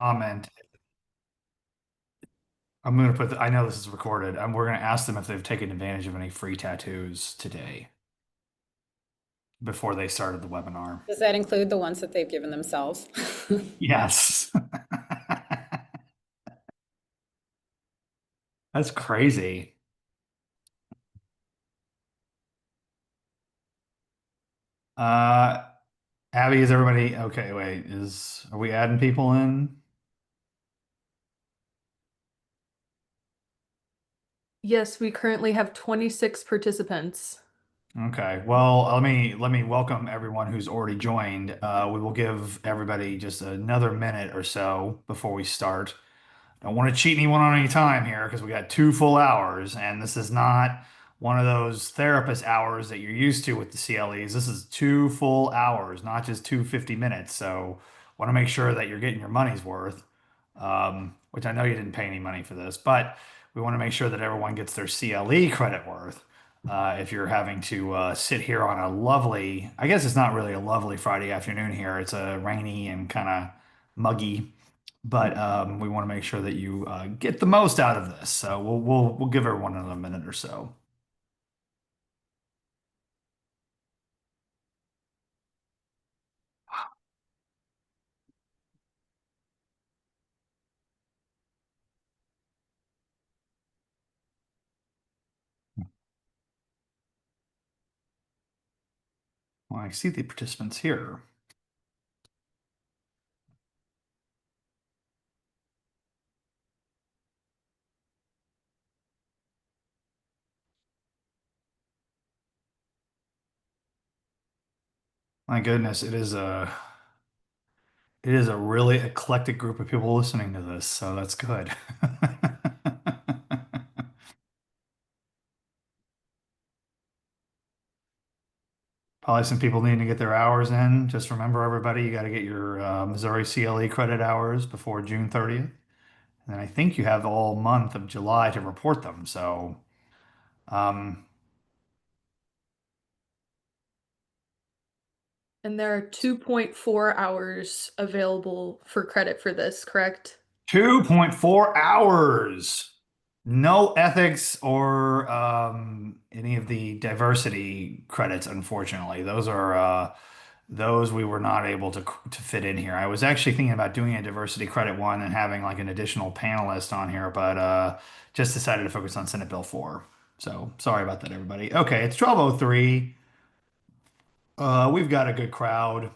comment. I'm going to put I know this is recorded. We're going to ask them if they've taken advantage of any free tattoos today before they started the webinar. Does that include the ones that they've given themselves? Yes. That's crazy. Uh, Abby, is everybody okay? Wait, are we adding people in? Yes, we currently have 26 participants. Okay. Well, let me welcome everyone who's already joined. We will give everybody just another minute or so before we start. Don't want to cheat anyone on any time here because we got 2 full hours, and this is not one of those therapist hours that you're used to with the CLEs. This is 2 full hours, not just 2 50 minutes. So, want to make sure that you're getting your money's worth, which I know you didn't pay any money for this, but we want to make sure that everyone gets their CLE credit worth. If you're having to sit here on a lovely, I guess it's not really a lovely Friday afternoon here. It's a rainy and kind of muggy, but we want to make sure that you get the most out of this. So we'll give everyone another minute or so. Well, I see the participants here. My goodness, it is a really eclectic group of people listening to this, so that's good. Probably some people needing to get their hours in. Just remember, everybody, you got to get your Missouri CLE credit hours before June 30th. And I think you have all month of July to report them. So, um, And there are 2.4 hours available for credit for this, correct? 2.4 hours. No ethics or any of the diversity credits, unfortunately. Those we were not able to fit in here. I was actually thinking about doing a diversity credit one and having like an additional panelist on here, but just decided to focus on Senate Bill 4. So sorry about that, everybody. Okay, it's 12:03. We've got a good crowd.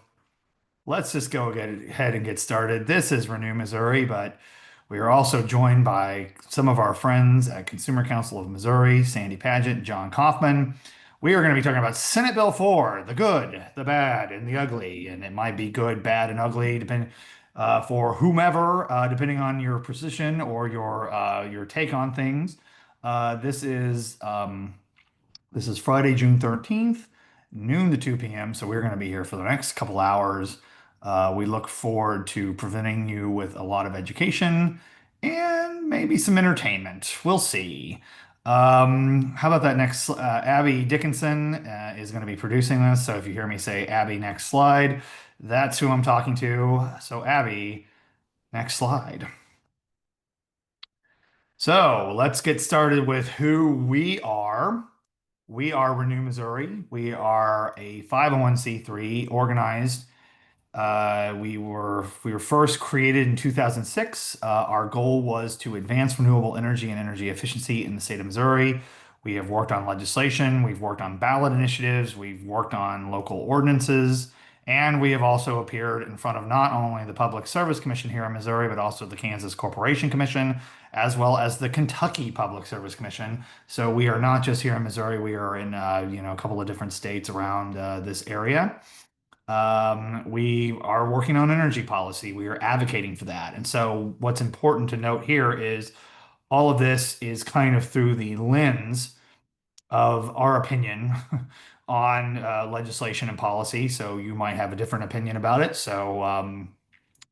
Let's just go ahead and get started. This is Renew Missouri, but we are also joined by some of our friends at Consumer Council of Missouri, Sandy Paget, John Kaufman. We are going to be talking about Senate Bill 4, the good, the bad, and the ugly. And it might be good, bad, and ugly, depending for whomever, depending on your position or your take on things. Uh, this is um, this is Friday, June 13th, noon to 2 p.m. So we're going to be here for the next couple hours. We look forward to presenting you with a lot of education and maybe some entertainment. We'll see. How about that next? Abby Dickinson is going to be producing this. So if you hear me say Abby, next slide, that's who I'm talking to. So, Abby, next slide. So let's get started with who we are. We are Renew Missouri. We are a 501(c)(3) organized. We were first created in 2006. Our goal was to advance renewable energy and energy efficiency in the state of Missouri. We have worked on legislation, we've worked on ballot initiatives, we've worked on local ordinances, and we have also appeared in front of not only the Public Service Commission here in Missouri, but also the Kansas Corporation Commission, as well as the Kentucky Public Service Commission. So we are not just here in Missouri; we are in a couple of different states around this area. We are working on energy policy. We are advocating for that. And so, what's important to note here is all of this is kind of through the lens of our opinion on legislation and policy. So, you might have a different opinion about it. So,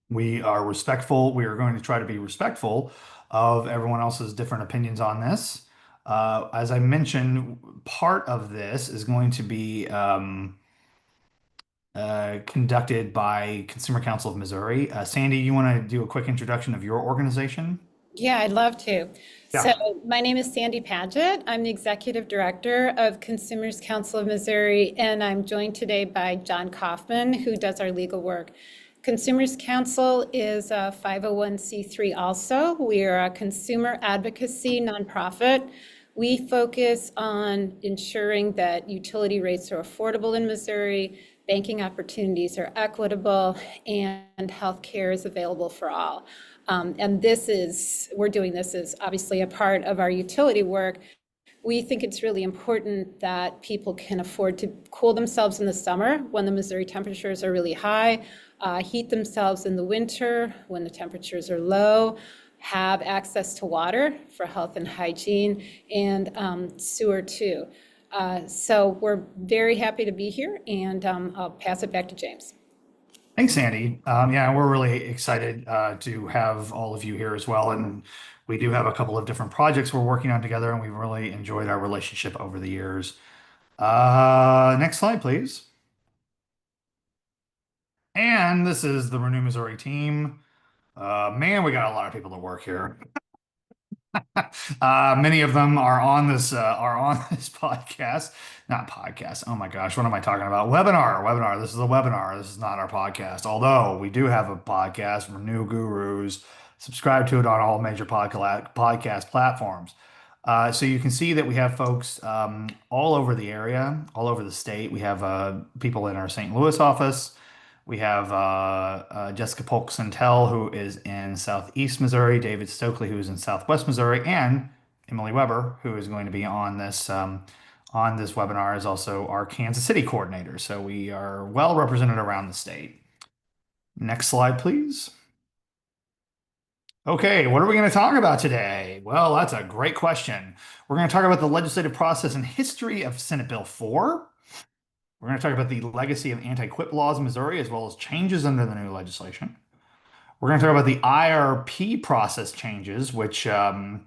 we are respectful. We are going to try to be respectful of everyone else's different opinions on this. As I mentioned, part of this is going to be conducted by Consumer Council of Missouri. Sandy, you want to do a quick introduction of your organization? Yeah, I'd love to. So, Yeah. my name is Sandy Paget. I'm the Executive Director of Consumers Council of Missouri, and I'm joined today by John Kaufman, who does our legal work. Consumers Council is a 501c3 also. We are a consumer advocacy nonprofit. We focus on ensuring that utility rates are affordable in Missouri, banking opportunities are equitable, and healthcare is available for all. And we're doing this as obviously a part of our utility work. We think it's really important that people can afford to cool themselves in the summer when the Missouri temperatures are really high, heat themselves in the winter when the temperatures are low, have access to water for health and hygiene, and sewer too. So we're very happy to be here, and I'll pass it back to James. Thanks, Sandy. Yeah, we're really excited to have all of you here as well. And we do have a couple of different projects we're working on together, and we've really enjoyed our relationship over the years. Next slide, please. And this is the Renew Missouri team. Man, we got a lot of people to work here. Many of them are on this podcast, not podcast. Oh my gosh, what am I talking about? Webinar. This is a webinar. This is not our podcast. Although we do have a podcast, Renew Gurus. Subscribe to it on all major podcast platforms. So you can see that we have folks all over the area, all over the state. We have people in our St. Louis office. We have Jessica Polk Santel, who is in Southeast Missouri, David Stokely, who is in Southwest Missouri, and Emily Weber, who is going to be on this webinar, is also our Kansas City coordinator. So we are well represented around the state. Next slide, please. Okay, what are we going to talk about today? Well, that's a great question. We're going to talk about the legislative process and history of Senate Bill 4. We're going to talk about the legacy of anti-quit laws in Missouri, as well as changes under the new legislation. We're going to talk about the IRP process changes, which are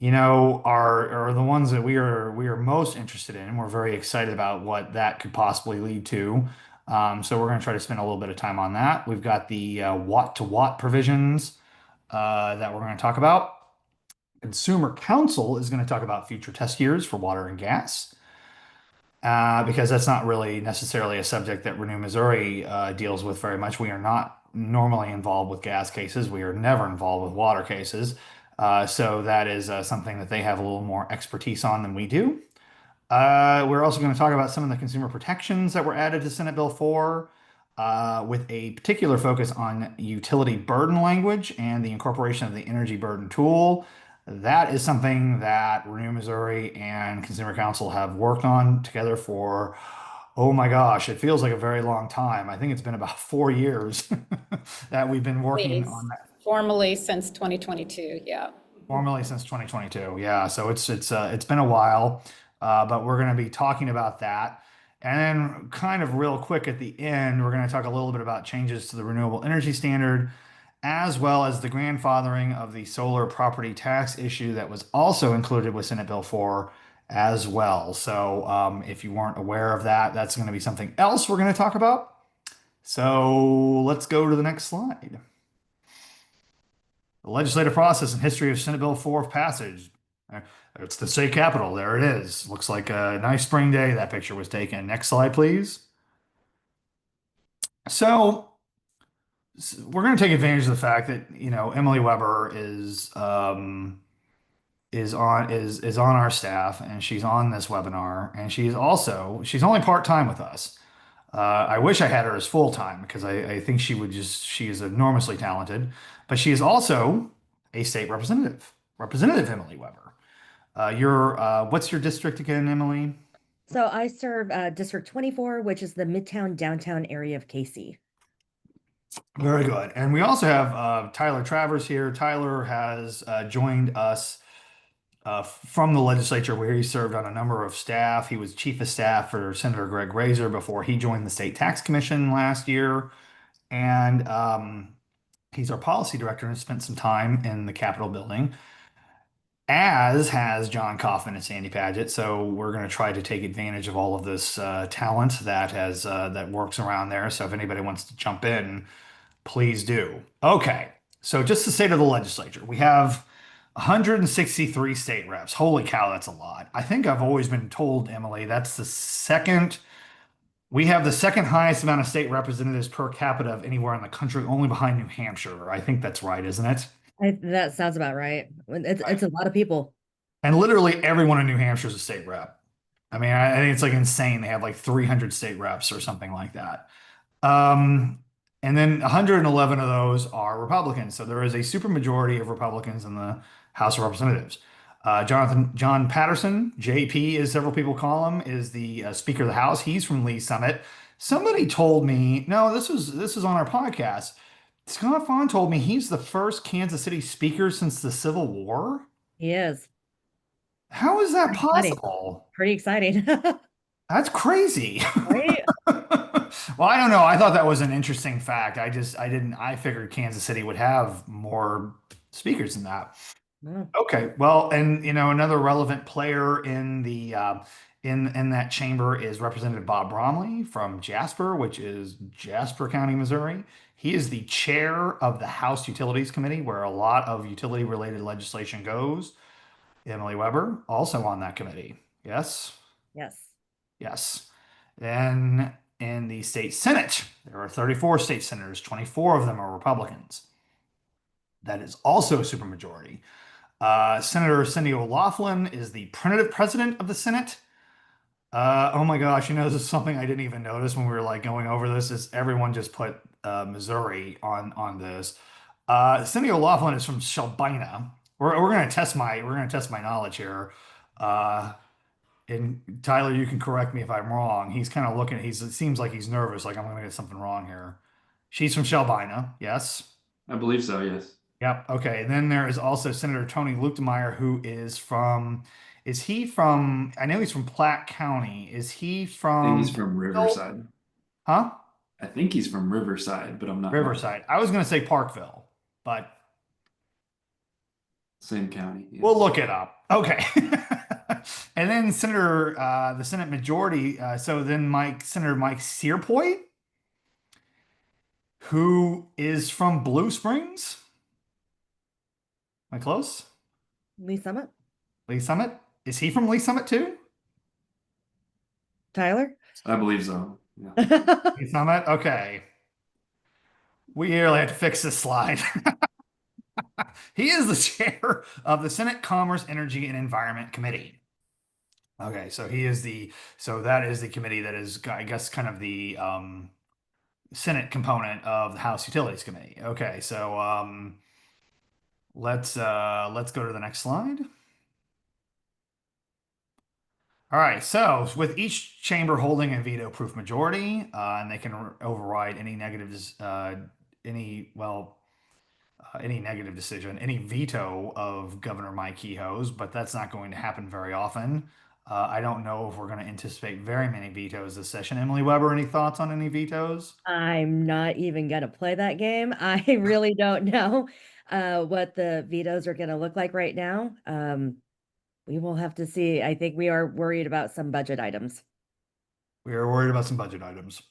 the ones that we are most interested in. We're very excited about what that could possibly lead to. So we're going to try to spend a little bit of time on that. We've got the watt to watt provisions that we're going to talk about. Consumer Council is going to talk about future test years for water and gas. Because that's not really necessarily a subject that Renew Missouri deals with very much. We are not normally involved with gas cases. We are never involved with water cases. So that is something that they have a little more expertise on than we do. We're also going to talk about some of the consumer protections that were added to Senate Bill 4, with a particular focus on utility burden language and the incorporation of the energy burden tool. That is something that Renew Missouri and Consumer Council have worked on together for, oh my gosh, it feels like a very long time. I think it's been about 4 years that we've been working on that. Formally since 2022, yeah. Formally since 2022. Yeah, so it's been a while, but we're going to be talking about that. And then kind of real quick at the end, we're going to talk a little bit about changes to the renewable energy standard, as well as the grandfathering of the solar property tax issue that was also included with Senate Bill 4 as well. So if you weren't aware of that, that's going to be something else we're going to talk about. So let's go to the next slide. The legislative process and history of Senate Bill 4 passage. It's the state capitol. There it is. Looks like a nice spring day that picture was taken. Next slide, please. So we're going to take advantage of the fact that, Emily Weber is on our staff, and she's on this webinar, and she's only part-time with us. I wish I had her as full-time because I think she is enormously talented, but she is also a state representative, Representative Emily Weber. What's your district again, Emily? So I serve District 24, which is the Midtown downtown area of KC. Very good. And we also have Tyler Travers here. Tyler has joined us from the legislature, where he served on a number of staff. He was chief of staff for Senator Greg Razor before he joined the State Tax Commission last year. And he's our policy director and spent some time in the Capitol building. as has John Kaufman and Sandy Paget. So we're going to try to take advantage of all of this talent that works around there. So if anybody wants to jump in, please do. Okay. So just the state of the legislature, we have 163 state reps. Holy cow, that's a lot. I think I've always been told, Emily, that's the second. We have the second highest amount of state representatives per capita of anywhere in the country, only behind New Hampshire. I think that's right, isn't it? That sounds about right. It's Right. a lot of people. And literally everyone in New Hampshire is a state rep. I mean, I think it's like insane. They have like 300 state reps or something like that. Um, and then 111 of those are Republicans. So there is a supermajority of Republicans in the House of Representatives. John Patterson, JP, as several people call him, is the Speaker of the House. He's from Lee Summit. Somebody told me, no, this was on our podcast. Scott Fawn told me he's the first Kansas City speaker since the Civil War. He is. How is that Pretty exciting. possible? Pretty exciting. That's crazy. Right? Well, I don't know. I thought that was an interesting fact. I figured Kansas City would have more speakers than that. Oh, Okay. Well, and another relevant player in that chamber is Representative Bob Bromley from Jasper, which is Jasper County, Missouri. He is the chair of the House Utilities Committee, where a lot of utility related legislation goes. Emily Weber, also on that committee. Yes. yes. Yes. Then in the state Senate, there are 34 state senators, 24 of them are Republicans. That is also a supermajority. Senator Cindy O'Laughlin is the president of the Senate. Oh my gosh, this is something I didn't even notice when we were like going over this. Is everyone just put Missouri on this? Cindy O'Laughlin is from Shelbina. We're gonna test my knowledge here. Uh, and Tyler, you can correct me if I'm wrong. He's kind of looking. It seems like he's nervous, like I'm going to get something wrong here. She's from Shelbina, yes. I believe so, yes. Yep. Okay. And then there is also Senator Tony Luetkemeyer, who is from. Is he from? I know he's from Platte County. Is he I think he's from? from Riverside. Huh? I think he's from Riverside, but I'm not positive. Riverside. I was going to say Parkville, but Same county. we'll Yes. look it up. Okay. And then the Senate majority. So then Senator Mike Searpoy, who is from Blue Springs. Am I close? Lee Summit? Lee Summit? Is he from Lee Summit too? Tyler? I believe so. Yeah. Lee Summit? Okay. We really have to fix this slide. He is the chair of the Senate Commerce, Energy, and Environment Committee. Okay, so that is the committee that is, I guess, kind of the Senate component of the House Utilities Committee. Okay, so let's go to the next slide. All right, so with each chamber holding a veto-proof majority, and they can override any negatives, any negative decision, any veto of Governor Mike Kehoe's, but that's not going to happen very often. I don't know if we're going to anticipate very many vetoes this session. Emily Weber, any thoughts on any vetoes? I'm not even gonna play that game. I really don't know what the vetoes are gonna look like right now. We will have to see. I think we are worried about some budget items. We are worried about some budget items.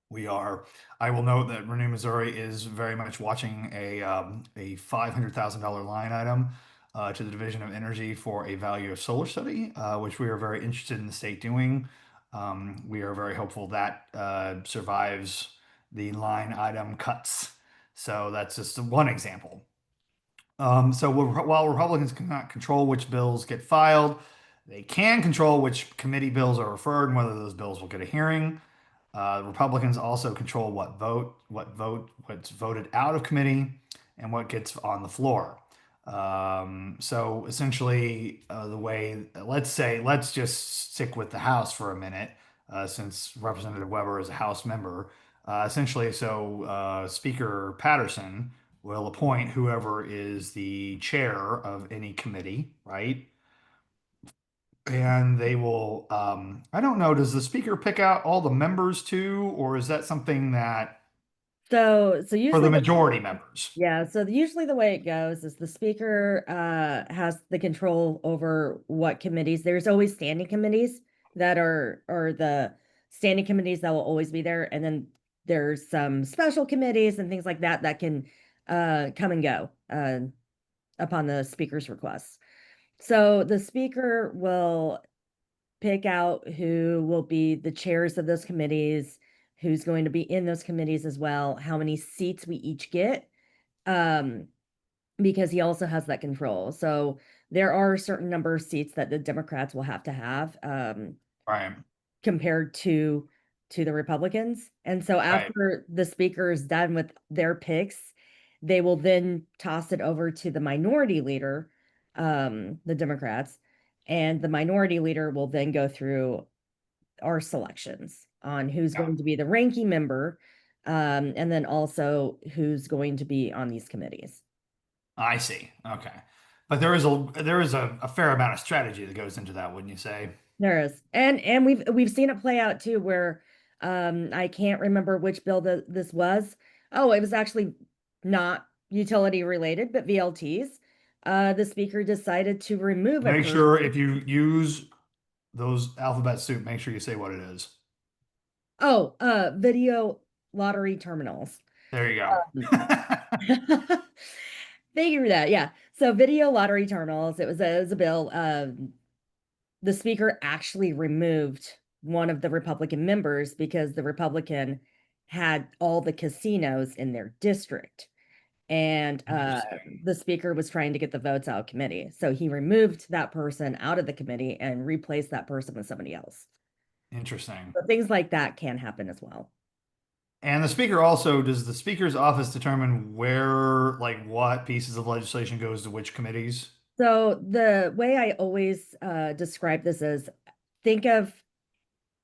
We are. I will note that Renew Missouri is very much watching a $500,000 line item to the Division of Energy for a value of solar study, which we are very interested in the state doing. We are very hopeful that survives the line item cuts. So that's just one example. While Republicans cannot control which bills get filed, they can control which committee bills are referred and whether those bills will get a hearing. Republicans also control what's voted out of committee and what gets on the floor. So essentially, let's just stick with the House for a minute, since Representative Weber is a House member. Speaker Patterson will appoint whoever is the chair of any committee, right? And they will, I don't know, does the speaker pick out all the members too, or is that something that So For the usually majority members. yeah, so usually the way it goes is the speaker has the control over what committees. There's always standing committees that are or the standing committees that will always be there, and then there's some special committees and things like that that can come and go upon the speaker's request. So the speaker will pick out who will be the chairs of those committees, who's going to be in those committees as well, how many seats we each get. Because he also has that control. So there are a certain number of seats that the Democrats will have to have Right. compared to the Republicans. And so Right. after the speaker is done with their picks, they will then toss it over to the minority leader, the Democrats, and the minority leader will then go through our selections on who's Yeah. going to be the ranking member, and then also who's going to be on these committees. I see. Okay. But there is a fair amount of strategy that goes into that, wouldn't you say? There is. And we've seen it play out too where I can't remember which bill this was. Oh, it was actually not utility related, but VLTs. The speaker decided to remove a Make person. sure if you use those alphabet soup, make sure you say what it is. Oh, video lottery terminals. There you go. Thank you for that. Yeah. So video lottery terminals, it was a bill. The speaker actually removed one of the Republican members because the Republican had all the casinos in their district. And Interesting. the speaker was trying to get the votes out of committee. So he removed that person out of the committee and replaced that person with somebody else. Interesting. So things like that can happen as well. And the speaker also, does the speaker's office determine where, like, what pieces of legislation goes to which committees? So the way I always describe this is think of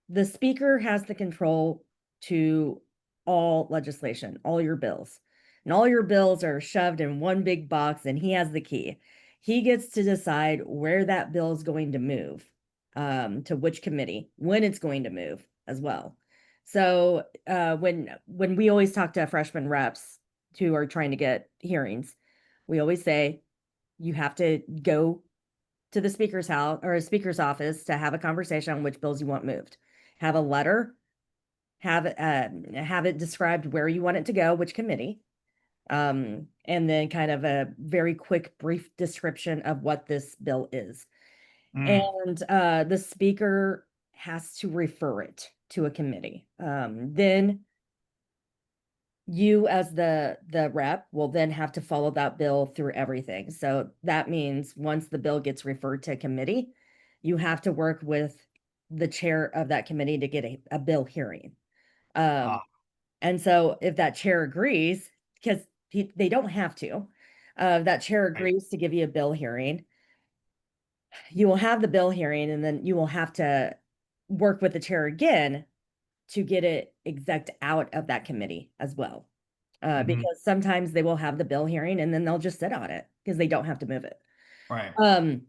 the speaker has the control to all legislation, all your bills. And all your bills are shoved in one big box and he has the key. He gets to decide where that bill is going to move, to which committee, when it's going to move as well. So when we always talk to freshman reps who are trying to get hearings, we always say you have to go to the speaker's house or a speaker's office to have a conversation on which bills you want moved. Have a letter, have it described where you want it to go, which committee, and then kind of a very quick, brief description of what this bill is. Mm, And the speaker has to refer it to a committee. Then you as the rep will then have to follow that bill through everything. So that means once the bill gets referred to committee, you have to work with the chair of that committee to get a bill hearing. ah, And so if that chair agrees, because they don't have to, that chair right. agrees to give you a bill hearing, you will have the bill hearing and then you will have to work with the chair again to get it exec out of that committee as well. Mhm. Because sometimes they will have the bill hearing and then they'll just sit on it because they don't have to move it. Right.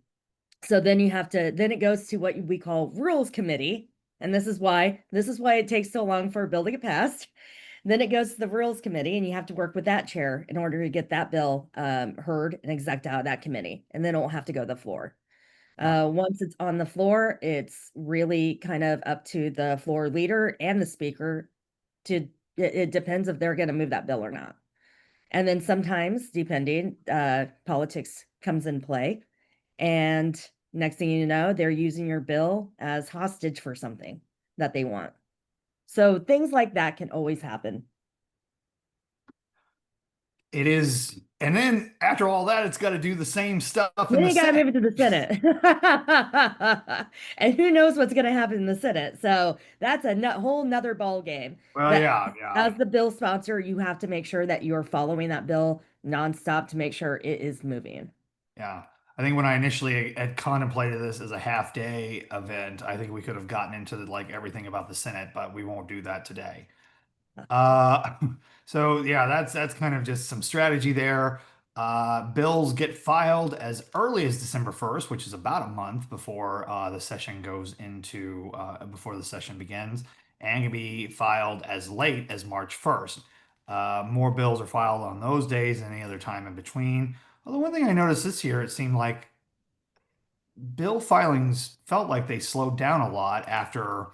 So then you have to, then it goes to what we call rules committee. And this is why it takes so long for a bill to get passed. Then it goes to the rules committee and you have to work with that chair in order to get that bill heard and exec out of that committee. And then it will have to go to the floor. Ah, Once it's on the floor, it's really kind of up to the floor leader and the speaker to, it depends if they're going to move that bill or not. And then sometimes, depending, politics comes in play. And next thing you know, they're using your bill as hostage for something that they want. So things like that can always happen. it is. And then after all that, it's got to do the same stuff in Then the you gotta Senate. move it to the Senate. And who knows what's gonna happen in the Senate. So that's a whole nother ball game. Well, But yeah, yeah. as the bill sponsor, you have to make sure that you're following that bill nonstop to make sure it is moving. Yeah. I think when I initially had contemplated this as a half day event, I think we could have gotten into like everything about the Senate, but we won't do that today. Uh, so yeah, that's kind of just some strategy there. Bills get filed as early as December 1st, which is about a month before the session goes before the session begins, and can be filed as late as March 1st. More bills are filed on those days than any other time in between. Although one thing I noticed this year, it seemed like bill filings felt like they slowed down a lot after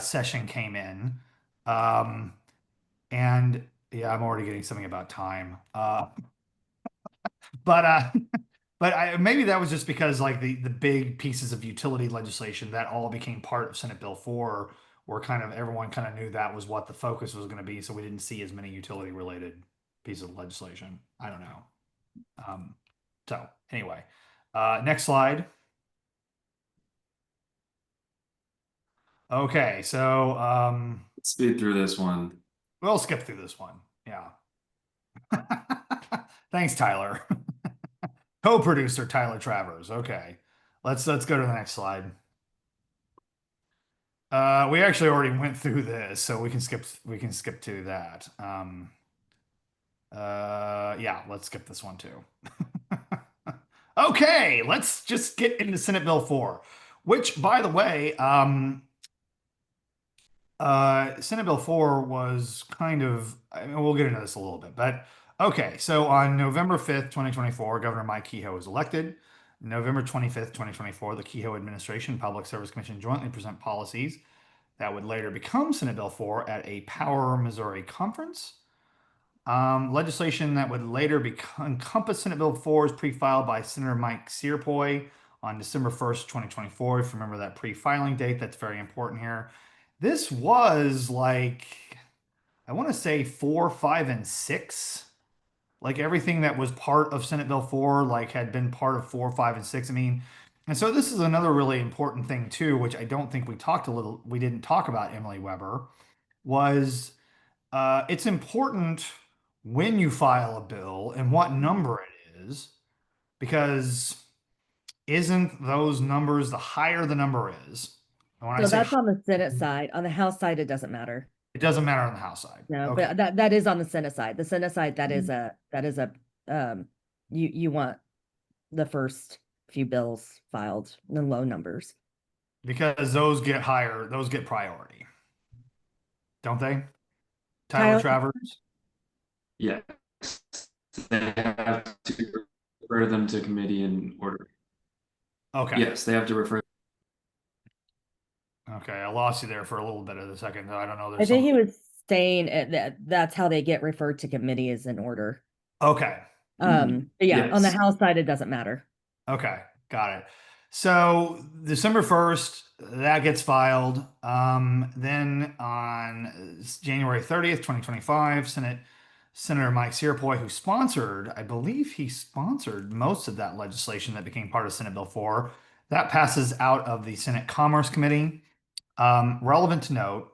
session came in. Um, and yeah, I'm already getting something about time. But but maybe that was just because like the big pieces of utility legislation that all became part of Senate Bill 4 were kind of everyone kind of knew that was what the focus was going to be, so we didn't see as many utility related pieces of legislation. I don't know. Um, so anyway, next slide. Okay, so Speed through this one. we'll skip through this one. Yeah. Thanks, Tyler. Co-producer Tyler Travers. Okay. Let's go to the next slide. We actually already went through this, so we can skip to that. Yeah, let's skip this one too. Okay, let's just get into Senate Bill 4, which, by the way, Senate Bill 4 was kind of, I mean, we'll get into this a little bit, but okay. So on November 5th, 2024, Governor Mike Kehoe was elected. November 25th, 2024, the Kehoe administration Public Service Commission jointly present policies that would later become Senate Bill 4 at a Power Missouri conference. Legislation that would later encompass Senate Bill 4 is pre-filed by Senator Mike Searpoy on December 1st, 2024. If you remember that pre-filing date, that's very important here. This was like, I want to say 4, 5, and 6. Like everything that was part of Senate Bill 4, like had been part of 4, 5, and 6. I mean, and so this is another really important thing too, which I don't think we didn't talk about, Emily Weber, was it's important when you file a bill and what number it is, because isn't those numbers, the higher the number is, and when I So say that's on the Senate side. On the House side, it doesn't matter. it doesn't matter on the House side. No, Okay. but that is on the Senate side. The Senate side, that is a you want the first few bills filed, the low numbers. Because those get higher, those get priority, don't they? Tyler Tyler, Travers? Yes. They have to refer them to committee in order. Okay. Yes, they have to refer. Okay. I lost you there for a little bit of a second. I don't know. I There's think some. he was saying that's how they get referred to committee is in order. Okay. But yeah, on the Yes. House side, it doesn't matter. Okay, got it. So December 1st, that gets filed. Then on January 30th, 2025, Senator Mike Searpoy, who sponsored, I believe he sponsored most of that legislation that became part of Senate Bill 4, that passes out of the Senate Commerce Committee. Relevant to note,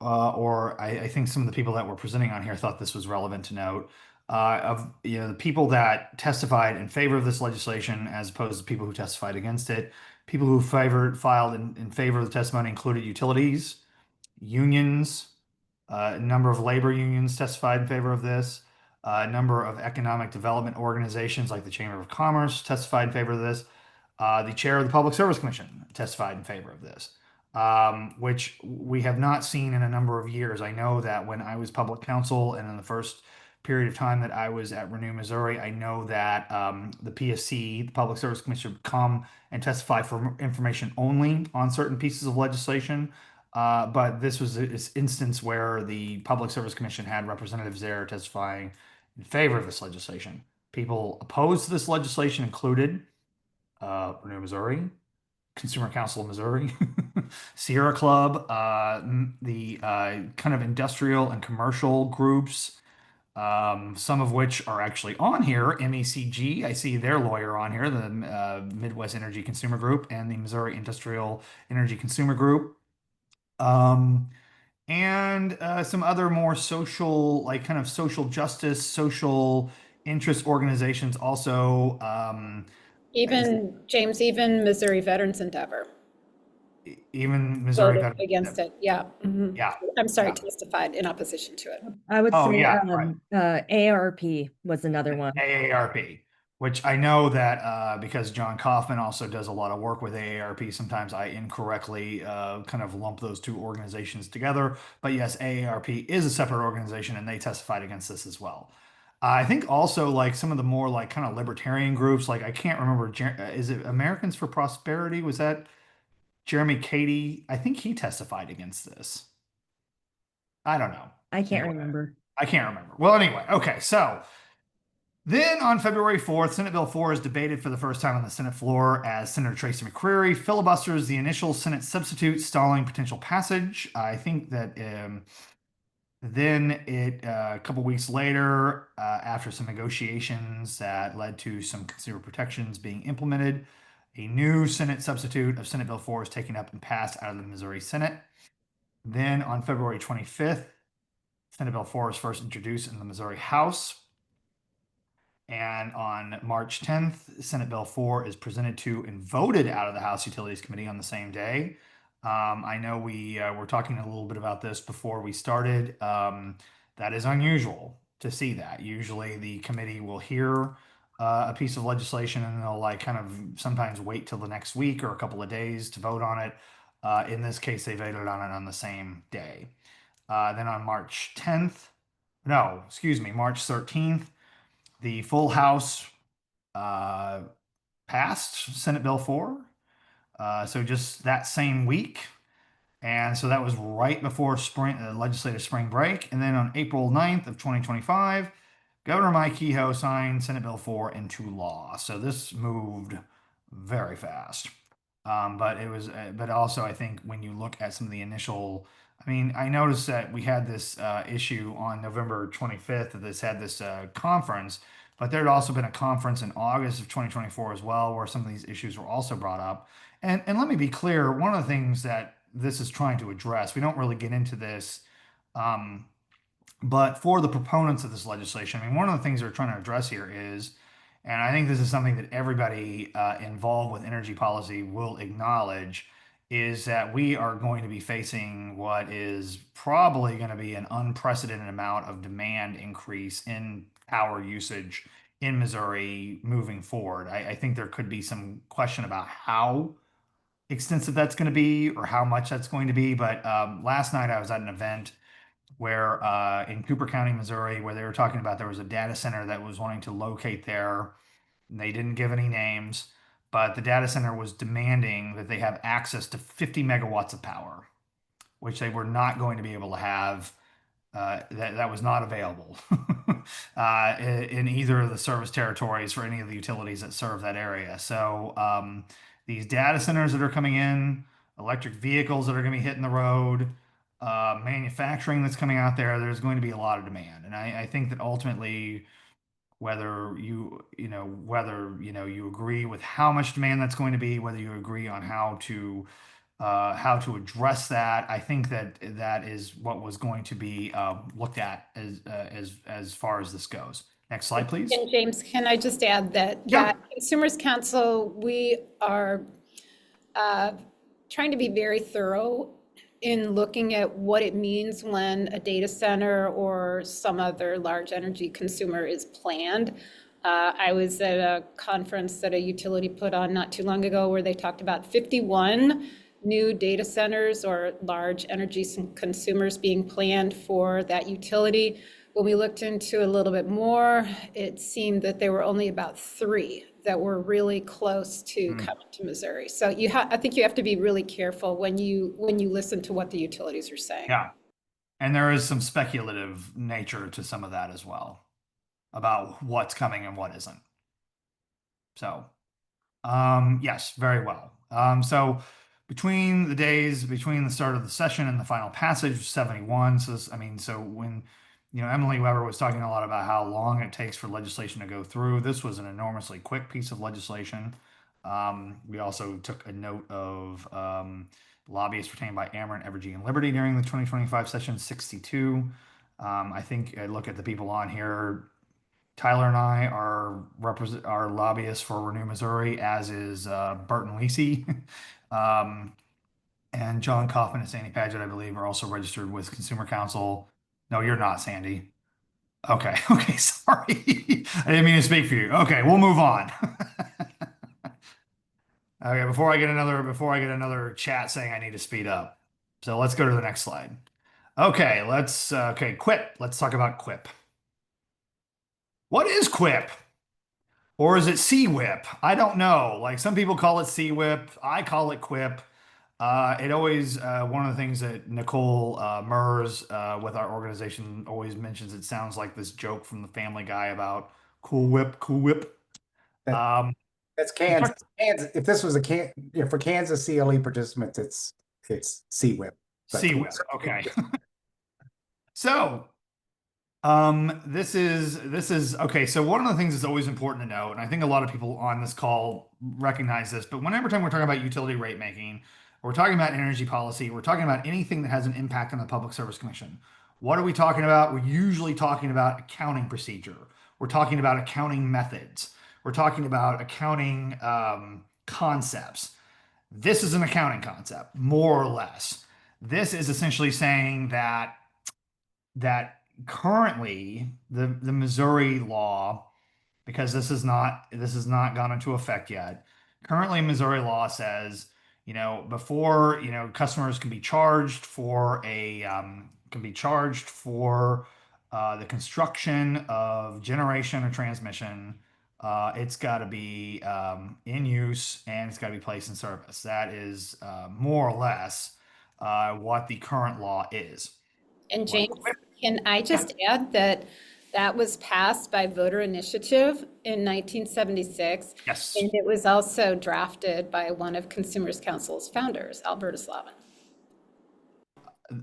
or I think some of the people that were presenting on here thought this was relevant to note. Of the people that testified in favor of this legislation, as opposed to people who testified against it, people who filed in favor of the testimony included utilities, unions, a number of labor unions testified in favor of this. A number of economic development organizations like the Chamber of Commerce testified in favor of this. The chair of the Public Service Commission testified in favor of this, which we have not seen in a number of years. I know that when I was public counsel and in the first period of time that I was at Renew Missouri, I know that the PSC, the Public Service Commission, would come and testify for information only on certain pieces of legislation. But this was this instance where the Public Service Commission had representatives there testifying in favor of this legislation. People opposed to this legislation included Renew Missouri, Consumer Council of Missouri, Sierra Club, the kind of industrial and commercial groups, some of which are actually on here. MECG, I see their lawyer on here, the Midwest Energy Consumer Group, and the Missouri Industrial Energy Consumer Group. And some other more social, like kind of social justice, social interest organizations also. Even Missouri Veterans Endeavor Even Missouri voted Veterans. against it. Yeah. Yeah. I'm sorry, Yeah. testified in opposition to it. I would Oh, say yeah, right. AARP was another one. AARP. which I know that because John Kaufman also does a lot of work with AARP, sometimes I incorrectly kind of lump those two organizations together. But yes, AARP is a separate organization and they testified against this as well. I think also like some of the more like kind of libertarian groups, like I can't remember, is it Americans for Prosperity? Was that Jeremy Cady? I think he testified against this. I don't know. I can't Anyway, remember. I can't remember. Well, anyway, okay, so. Then on February 4th, Senate Bill 4 is debated for the first time on the Senate floor as Senator Tracy McCreary filibusters the initial Senate substitute, stalling potential passage. I think that then a couple weeks later, after some negotiations that led to some consumer protections being implemented, a new Senate substitute of Senate Bill 4 is taken up and passed out of the Missouri Senate. Then on February 25th, Senate Bill 4 is first introduced in the Missouri House. And on March 10th, Senate Bill 4 is presented to and voted out of the House Utilities Committee on the same day. I know we were talking a little bit about this before we started. That is unusual to see that. Usually the committee will hear a piece of legislation and they'll like kind of sometimes wait till the next week or a couple of days to vote on it. In this case, they voted on it on the same day. Then on March 10th, no, excuse me, March 13th, the full House uh, passed Senate Bill 4. So just that same week. And so that was right before spring, legislative spring break. And then on April 9th of 2025, Governor Mike Kehoe signed Senate Bill 4 into law. So this moved very fast. But it was, but also I think when you look at some of the initial, I mean, I noticed that we had this issue on November 25th that this had this conference, but there had also been a conference in August of 2024 as well, where some of these issues were also brought up. And let me be clear, one of the things that this is trying to address, we don't really get into this, um, but for the proponents of this legislation, I mean, one of the things they're trying to address here is, and I think this is something that everybody involved with energy policy will acknowledge, is that we are going to be facing what is probably going to be an unprecedented amount of demand increase in power usage in Missouri moving forward. I think there could be some question about how extensive that's going to be or how much that's going to be. But last night I was at an event where in Cooper County, Missouri, where they were talking about there was a data center that was wanting to locate there. They didn't give any names, but the data center was demanding that they have access to 50 megawatts of power, which they were not going to be able to have. That was not available in either of the service territories for any of the utilities that serve that area. So these data centers that are coming in, electric vehicles that are going to be hitting the road, manufacturing that's coming out there, there's going to be a lot of demand. And I think that ultimately, whether you agree with how much demand that's going to be, whether you agree on how to address that, I think that that is what was going to be looked at as far as this goes. Next slide, please. And James, can I just add that, Yeah. Consumers Council, we are trying to be very thorough in looking at what it means when a data center or some other large energy consumer is planned. I was at a conference that a utility put on not too long ago where they talked about 51 new data centers or large energy consumers being planned for that utility. When we looked into a little bit more, it seemed that there were only about 3 that were really close to coming to Missouri. So I think you have to be really careful when you listen to what the utilities are saying. Yeah. And there is some speculative nature to some of that as well about what's coming and what isn't. So, yes, very well. So between the start of the session and the final passage of 71, so I mean, so when Emily Weber was talking a lot about how long it takes for legislation to go through, this was an enormously quick piece of legislation. We also took a note of lobbyists retained by Ameren, Evergy, and Liberty during the 2025 session, 62. I think I look at the people on here. Tyler and I are lobbyists for Renew Missouri, as is Burton Lisi. And John Kaufman and Sandy Paget, I believe, are also registered with Consumer Council. No, you're not, Sandy. Okay, okay, sorry. I didn't mean to speak for you. Okay, we'll move on. Okay, before I get another chat saying I need to speed up. So let's go to the next slide. Okay, okay, quip. Let's talk about quip. What is quip? Or is it C-whip? I don't know. Like some people call it C-whip. I call it quip. It always one of the things that Nicole Mers with our organization always mentions. It sounds like this joke from the Family Guy about cool whip, cool whip. That Um, that's Kansas. Kansas. If this was for Kansas CLE participants, it's CWIP. But C-whip. Okay. So this is okay. So one of the things that's always important to know, and I think a lot of people on this call recognize this, but whenever time we're talking about utility rate making, we're talking about energy policy, we're talking about anything that has an impact on the Public Service Commission. What are we talking about? We're usually talking about accounting procedure. We're talking about accounting methods. We're talking about accounting concepts. This is an accounting concept, more or less. This is essentially saying that currently the Missouri law, because this has not gone into effect yet. Currently, Missouri law says, before, customers can be charged for the construction of generation or transmission. It's got to be in use and it's got to be placed in service. That is more or less what the current law is. And What James, can I Yeah. just add that that was passed by voter initiative in 1976, Yes. and it was also drafted by one of Consumers Council's founders, Alberta Slavin.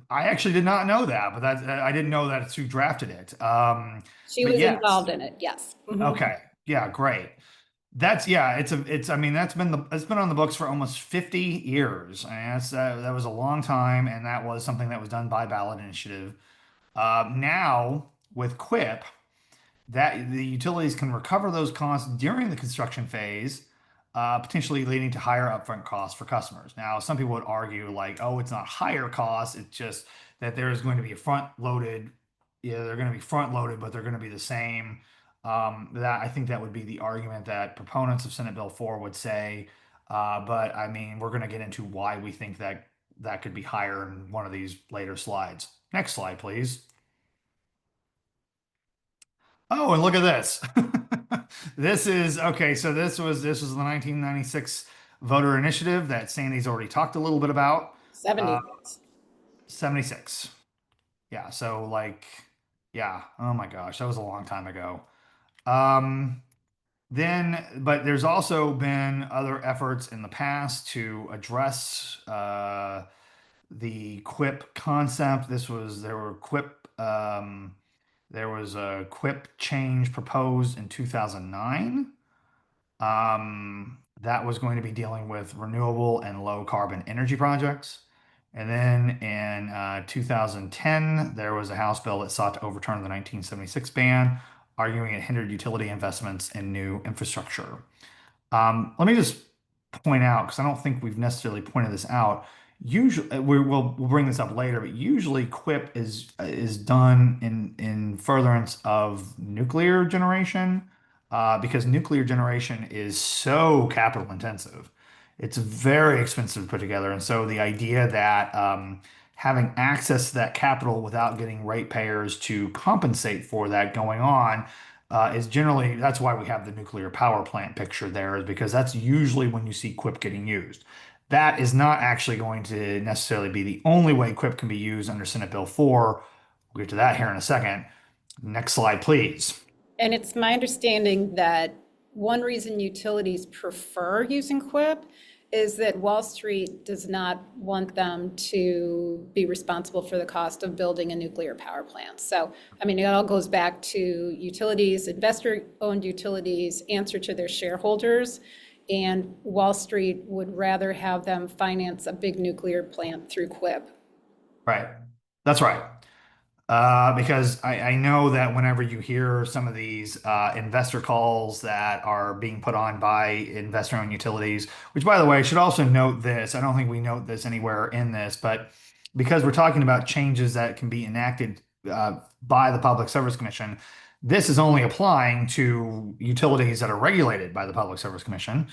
I actually did not know that, but I didn't know that it's who drafted it. She But was yes. involved in it, yes. Mhm. Okay. Yeah, great. I mean, it's been on the books for almost 50 years. And that was a long time, and that was something that was done by ballot initiative. Now with Quip, that the utilities can recover those costs during the construction phase, potentially leading to higher upfront costs for customers. Now, some people would argue like, oh, it's not higher costs, it's just that there's going to be a front loaded, yeah, they're going to be front loaded, but they're going to be the same. That I think that would be the argument that proponents of Senate Bill 4 would say. But I mean, we're going to get into why we think that that could be higher in one of these later slides. Next slide, please. Oh, and look at this. This is okay. So this was the 1996 voter initiative that Sandy's already talked a little bit about. Uh, 76. 76. Yeah. So like, yeah. Oh my gosh, that was a long time ago. Um, but there's also been other efforts in the past to address the quip concept. There was a quip change proposed in 2009. That was going to be dealing with renewable and low carbon energy projects. And then in 2010, there was a House bill that sought to overturn the 1976 ban, arguing it hindered utility investments in new infrastructure. Let me just point out, because I don't think we've necessarily pointed this out. Usually, we'll bring this up later, but usually QUIP is done in furtherance of nuclear generation, because nuclear generation is so capital intensive. It's very expensive to put together, and so the idea that having access to that capital without getting ratepayers to compensate for that going on is generally that's why we have the nuclear power plant picture there, is because that's usually when you see quip getting used. That is not actually going to necessarily be the only way quip can be used under Senate Bill 4. We'll get to that here in a second. Next slide, please. And it's my understanding that one reason utilities prefer using QUIP is that Wall Street does not want them to be responsible for the cost of building a nuclear power plant. So, I mean, it all goes back to utilities, investor-owned utilities, answer to their shareholders, and Wall Street would rather have them finance a big nuclear plant through QUIP. Right. That's right. Because I know that whenever you hear some of these investor calls that are being put on by investor-owned utilities, which by the way, I should also note this, I don't think we note this anywhere in this, but because we're talking about changes that can be enacted by the Public Service Commission. This is only applying to utilities that are regulated by the Public Service Commission.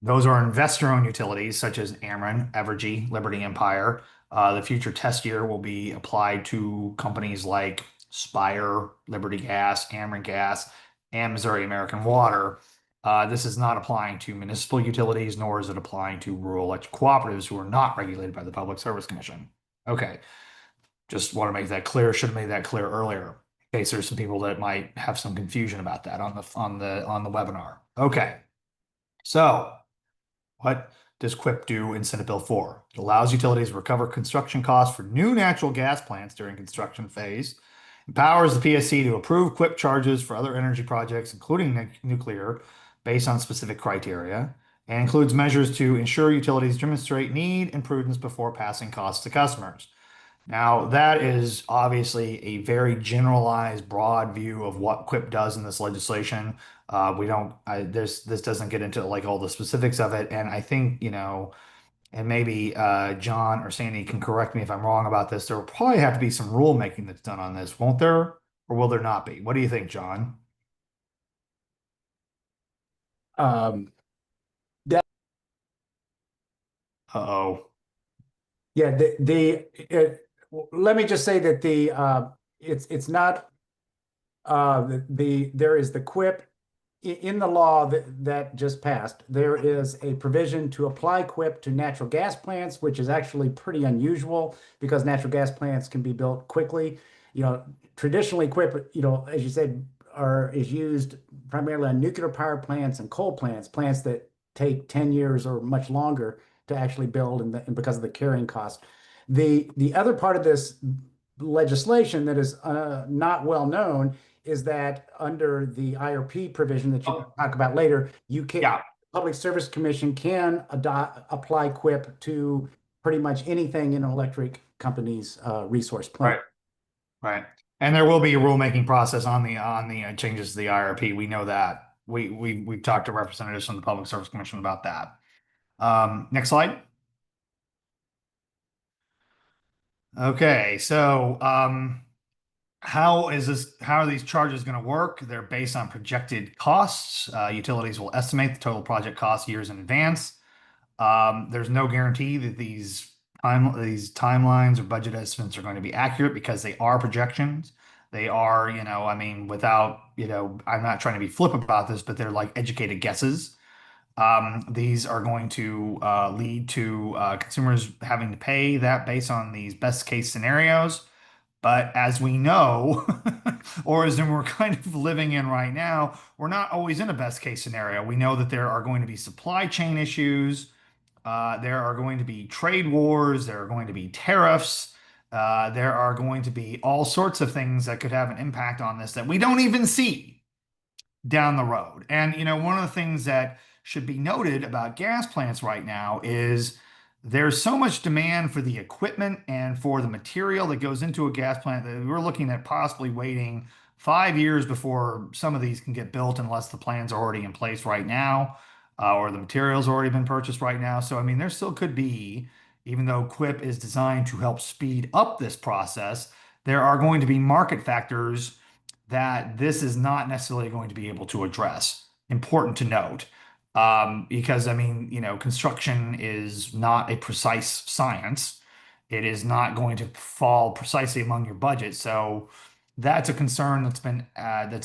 Those are investor-owned utilities such as Ameren, Evergy, Liberty Empire. The future test year will be applied to companies like Spire, Liberty Gas, Ameren Gas, and Missouri American Water. This is not applying to municipal utilities, nor is it applying to rural electric cooperatives who are not regulated by the Public Service Commission. Okay, just want to make that clear. Should have made that clear earlier, in case there's some people that might have some confusion about that on the webinar. Okay, so what does QIP do in Senate Bill 4? It allows utilities to recover construction costs for new natural gas plants during construction phase, empowers the PSC to approve QIP charges for other energy projects, including nuclear, based on specific criteria, and includes measures to ensure utilities demonstrate need and prudence before passing costs to customers. Now, that is obviously a very generalized, broad view of what QIP does in this legislation. We don't, this doesn't get into like all the specifics of it. And I think, and maybe John or Sandy can correct me if I'm wrong about this. There will probably have to be some rulemaking that's done on this, won't there? Or will there not be? What do you think, John? Um, Uh-oh. yeah, let me just say that it's not there is the QUIP in the law that just passed. There is a provision to apply QUIP to natural gas plants, which is actually pretty unusual because natural gas plants can be built quickly. Traditionally QUIP, as you said, is used primarily on nuclear power plants and coal plants that take 10 years or much longer to actually build and because of the carrying cost. The other part of this legislation that is not well known is that under the IRP provision that you can talk about later, Public Service Commission can apply QUIP to pretty much anything in an electric company's resource plan. Right. And there will be a rulemaking process on the changes to the IRP. We know that. We've talked to representatives from the Public Service Commission about that. Next slide. Okay, so how are these charges going to work? They're based on projected costs. Utilities will estimate the total project cost years in advance. There's no guarantee that these timelines or budget estimates are going to be accurate because they are projections. They are, without, I'm not trying to be flip about this, but they're like educated guesses. These are going to lead to consumers having to pay that based on these best case scenarios. But as we know, or as we're kind of living in right now, we're not always in a best case scenario. We know that there are going to be supply chain issues. There are going to be trade wars. There are going to be tariffs. There are going to be all sorts of things that could have an impact on this that we don't even see down the road. And, one of the things that should be noted about gas plants right now is there's so much demand for the equipment and for the material that goes into a gas plant that we're looking at possibly waiting 5 years before some of these can get built unless the plans are already in place right now, or the materials already been purchased right now. So, there still could be, even though QUIP is designed to help speed up this process, there are going to be market factors that this is not necessarily going to be able to address. Important to note. Because construction is not a precise science. It is not going to fall precisely among your budget. So that's a concern that's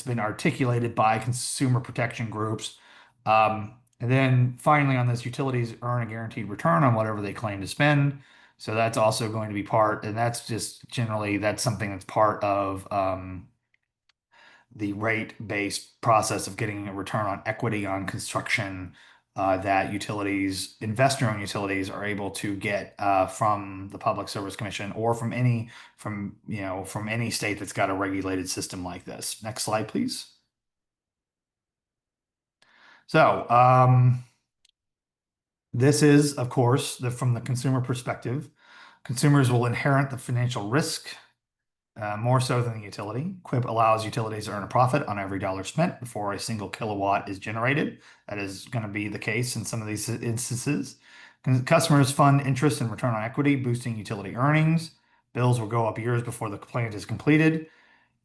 been articulated by consumer protection groups. And then finally on this, utilities earn a guaranteed return on whatever they claim to spend. So that's also going to be part, and that's just generally, that's something that's part of the rate-based process of getting a return on equity on construction that investor-owned utilities are able to get from the Public Service Commission or from any state that's got a regulated system like this. Next slide, please. So this is, of course, from the consumer perspective. Consumers will inherit the financial risk more so than the utility. QUIP allows utilities to earn a profit on every dollar spent before a single kilowatt is generated. That is going to be the case in some of these instances. Customers fund interest and return on equity, boosting utility earnings. Bills will go up years before the plant is completed.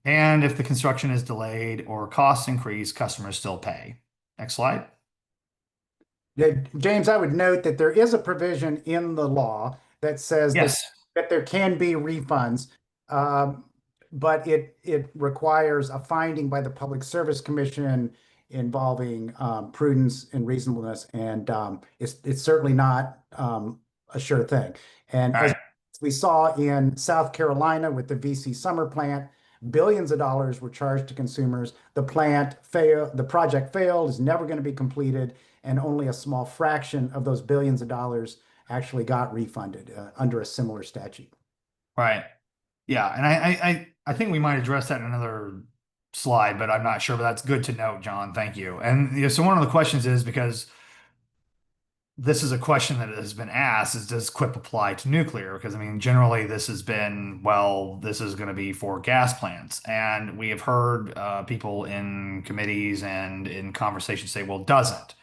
And if the construction is delayed or costs increase, customers still pay. Next slide. Yeah, James, I would note that there is a provision in the law that says Yes. that there can be refunds, um, but it requires a finding by the Public Service Commission involving prudence and reasonableness, and it's certainly not a sure thing. And All as right. we saw in South Carolina with the VC Summer plant, billions of dollars were charged to consumers. The project failed, is never going to be completed, and only a small fraction of those billions of dollars actually got refunded under a similar statute. Right. Yeah. And I think we might address that in another slide, but I'm not sure. But that's good to note, John. Thank you. And so one of the questions is because this is a question that has been asked is does QUIP apply to nuclear? Because I mean, generally this has been, well, this is going to be for gas plants. And we have heard people in committees and in conversations say, well, it doesn't.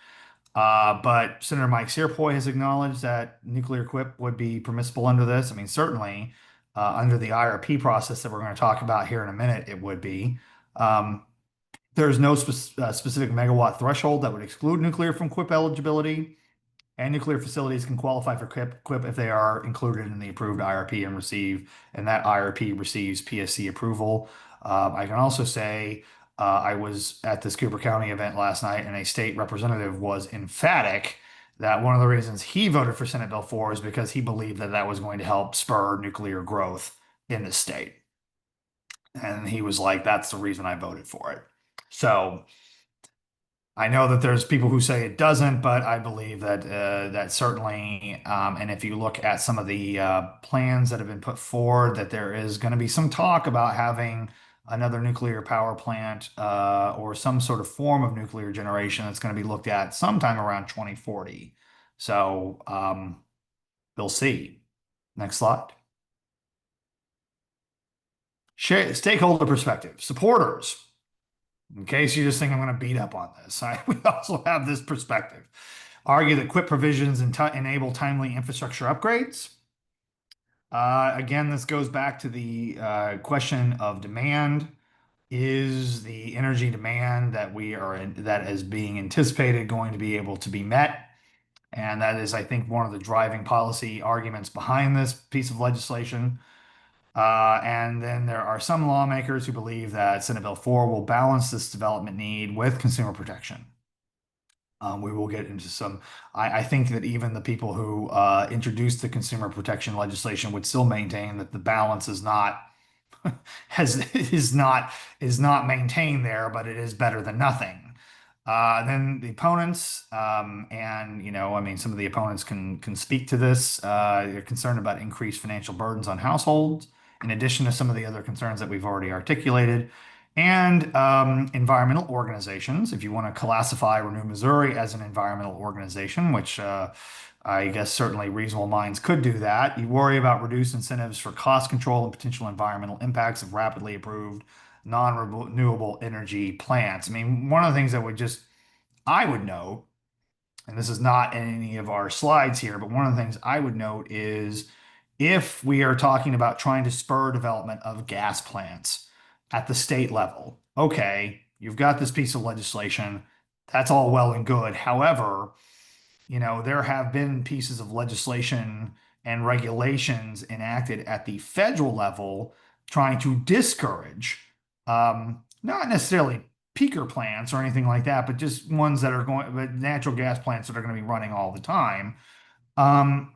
But Senator Mike Searpoy has acknowledged that nuclear QUIP would be permissible under this. I mean, certainly under the IRP process that we're going to talk about here in a minute, it would be. Um, there's no specific megawatt threshold that would exclude nuclear from QUIP eligibility. And nuclear facilities can qualify for QUIP if they are included in the approved IRP and that IRP receives PSC approval. I can also say I was at this Cooper County event last night, and a state representative was emphatic that one of the reasons he voted for Senate Bill 4 is because he believed that that was going to help spur nuclear growth in the state. And he was like, that's the reason I voted for it. So I know that there's people who say it doesn't, but I believe that that certainly, and if you look at some of the plans that have been put forward, that there is going to be some talk about having another nuclear power plant or some sort of form of nuclear generation that's going to be looked at sometime around 2040. So we'll see. Next slide. Stakeholder perspective, supporters. In case you just think I'm going to beat up on this, we also have this perspective. Argue that QUIP provisions enable timely infrastructure upgrades. Again, this goes back to the question of demand. Is the energy demand that is being anticipated going to be able to be met? And that is, I think, one of the driving policy arguments behind this piece of legislation. And then there are some lawmakers who believe that Senate Bill 4 will balance this development need with consumer protection. We will get into some. I think that even the people who introduced the consumer protection legislation would still maintain that the balance is not is not maintained there, but it is better than nothing. Then the opponents, and I mean, some of the opponents can speak to this. They're concerned about increased financial burdens on households, in addition to some of the other concerns that we've already articulated. And environmental organizations, if you want to classify Renew Missouri as an environmental organization, which I guess certainly reasonable minds could do that. You worry about reduced incentives for cost control and potential environmental impacts of rapidly approved non-renewable energy plants. I mean, one of the things that I would note, and this is not in any of our slides here, but one of the things I would note is if we are talking about trying to spur development of gas plants at the state level, okay, you've got this piece of legislation, that's all well and good. However, there have been pieces of legislation and regulations enacted at the federal level trying to discourage, not necessarily peaker plants or anything like that, but just ones that are but natural gas plants that are going to be running all the time. Um,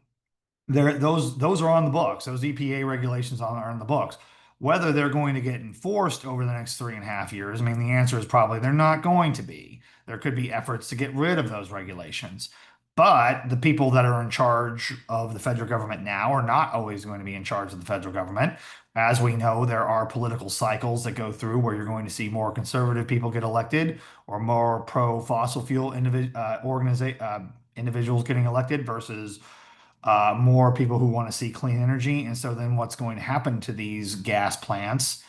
those are on the books. Those EPA regulations are on the books. Whether they're going to get enforced over the next 3.5 years, I mean, the answer is probably they're not going to be. There could be efforts to get rid of those regulations. But the people that are in charge of the federal government now are not always going to be in charge of the federal government. As we know, there are political cycles that go through where you're going to see more conservative people get elected or more pro-fossil fuel individuals getting elected versus more people who want to see clean energy. And so then what's going to happen to these gas plants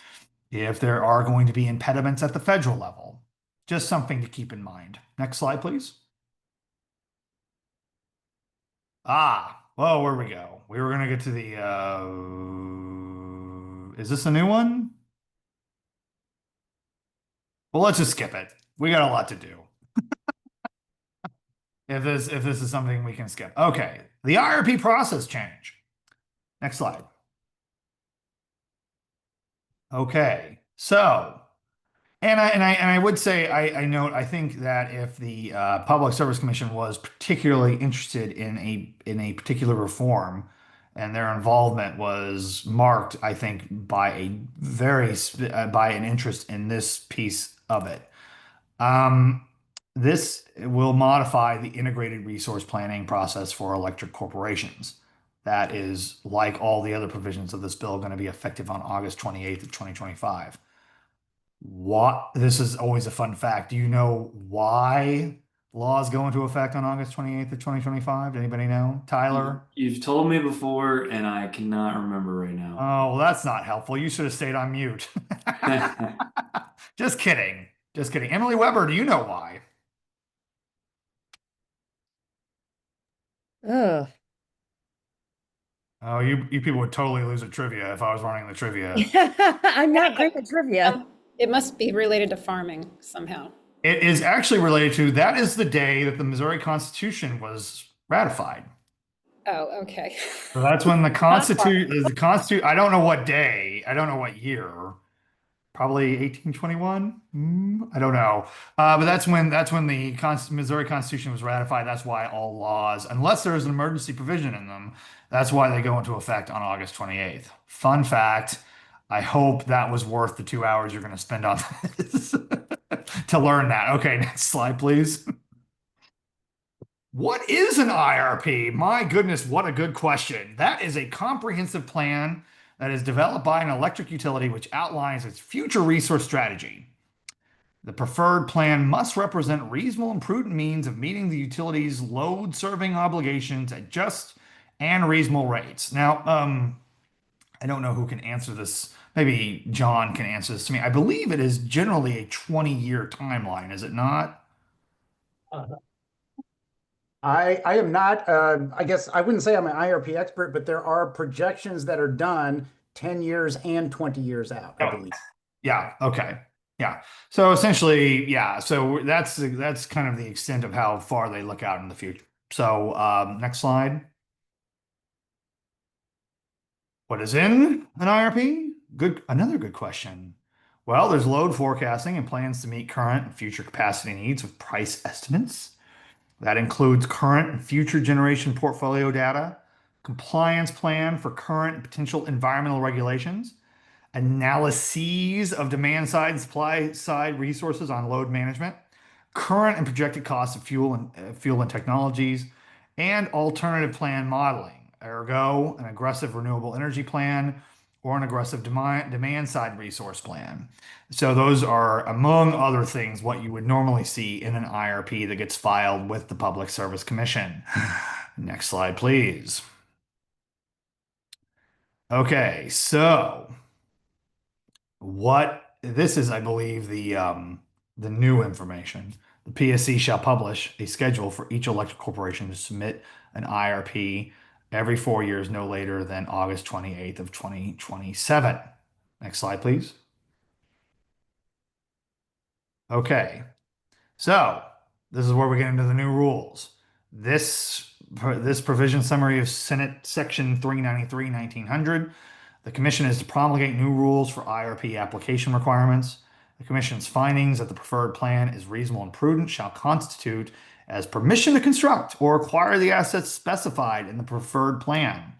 if there are going to be impediments at the federal level? Just something to keep in mind. Next slide, please. Well, where we go? We were gonna get to the is this a new one? Well, let's just skip it. We got a lot to do. If this is something we can skip. Okay. The IRP process change. Next slide. Okay. So, and I would say I note I think that if the Public Service Commission was particularly interested in a particular reform, and their involvement was marked, I think, by by an interest in this piece of it. Um, this will modify the integrated resource planning process for electric corporations. That is, like all the other provisions of this bill, going to be effective on August 28th of 2025. What this is always a fun fact. Do you know why laws go into effect on August 28th of 2025? Anybody know? Tyler? You've told me before, and I cannot remember right now. Oh, well, that's not helpful. You should have stayed on mute. Just kidding. Just kidding. Emily Weber, do you know why? Ugh. Oh, you people would totally lose at trivia if I was running the trivia. I'm not great at trivia. It must be related to farming somehow. It is actually related to that is the day that the Missouri Constitution was ratified. Oh, okay. So that's when the Constitution, I don't know what day, I don't know what year, probably 1821. I don't know. But that's when the Missouri Constitution was ratified. That's why all laws, unless there's an emergency provision in them, that's why they go into effect on August 28th. Fun fact. I hope that was worth the 2 hours you're going to spend on this to learn that. Okay, next slide, please. What is an IRP? My goodness, what a good question. That is a comprehensive plan that is developed by an electric utility which outlines its future resource strategy. The preferred plan must represent reasonable and prudent means of meeting the utility's load serving obligations at just and reasonable rates. Now, I don't know who can answer this. Maybe John can answer this to me. I believe it is generally a 20-year timeline, is it not? I am not, I guess I wouldn't say I'm an IRP expert, but there are projections that are done 10 years and 20 years out, I Oh, believe. yeah. Okay. Yeah. So essentially, yeah. So that's kind of the extent of how far they look out in the future. So next slide. What is in an IRP? Another good question. Well, there's load forecasting and plans to meet current and future capacity needs with price estimates. That includes current and future generation portfolio data, compliance plan for current and potential environmental regulations, analyses of demand side and supply side resources on load management, current and projected costs of fuel and technologies, and alternative plan modeling. Ergo, an aggressive renewable energy plan or an aggressive demand side resource plan. So those are, among other things, what you would normally see in an IRP that gets filed with the Public Service Commission. Next slide, please. Okay, so what this is, I believe, the new information. The PSC shall publish a schedule for each electric corporation to submit an IRP every 4 years, no later than August 28th of 2027. Next slide, please. Okay, so this is where we get into the new rules. This provision summary of Senate Section 393, 1900. The commission is to promulgate new rules for IRP application requirements. The commission's findings that the preferred plan is reasonable and prudent shall constitute as permission to construct or acquire the assets specified in the preferred plan.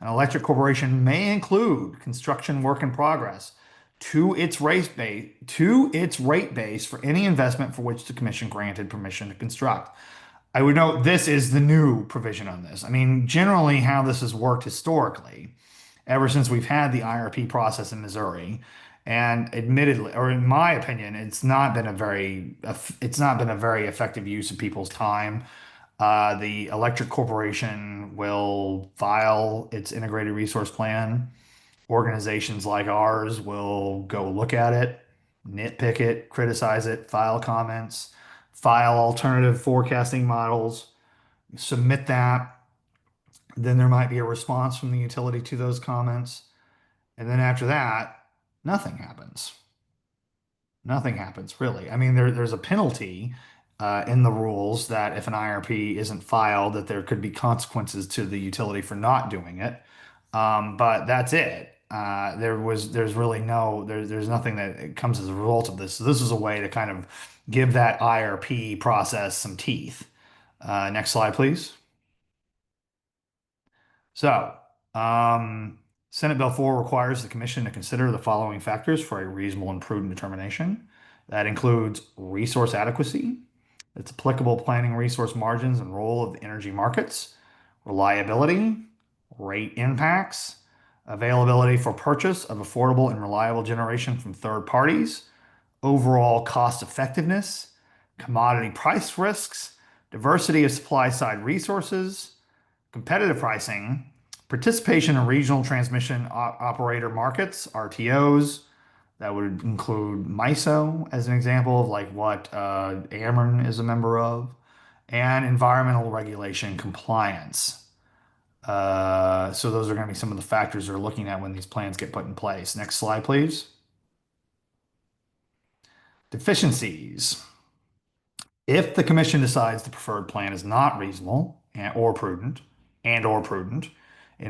An electric corporation may include construction work in progress to its rate base for any investment for which the commission granted permission to construct. I would note this is the new provision on this. I mean, generally how this has worked historically, ever since we've had the IRP process in Missouri, and admittedly, or in my opinion, it's not been a very effective use of people's time. The electric corporation will file its integrated resource plan. Organizations like ours will go look at it, nitpick it, criticize it, file comments, file alternative forecasting models, submit that. Then there might be a response from the utility to those comments. And then after that, nothing happens. Nothing happens really. I mean, there's a penalty in the rules that if an IRP isn't filed, that there could be consequences to the utility for not doing it. But that's it. There's really there's nothing that comes as a result of this. So this is a way to kind of give that IRP process some teeth. Next slide, please. So, um, Senate Bill 4 requires the commission to consider the following factors for a reasonable and prudent determination. That includes resource adequacy, its applicable planning resource margins and role of the energy markets, reliability, rate impacts, availability for purchase of affordable and reliable generation from third parties, overall cost effectiveness, commodity price risks, diversity of supply side resources, competitive pricing, participation in regional transmission operator markets, RTOs. That would include MISO as an example of like what Ameren is a member of, and environmental regulation compliance. So those are going to be some of the factors they're looking at when these plans get put in place. Next slide, please. Deficiencies. If the commission decides the preferred plan is not reasonable and or prudent in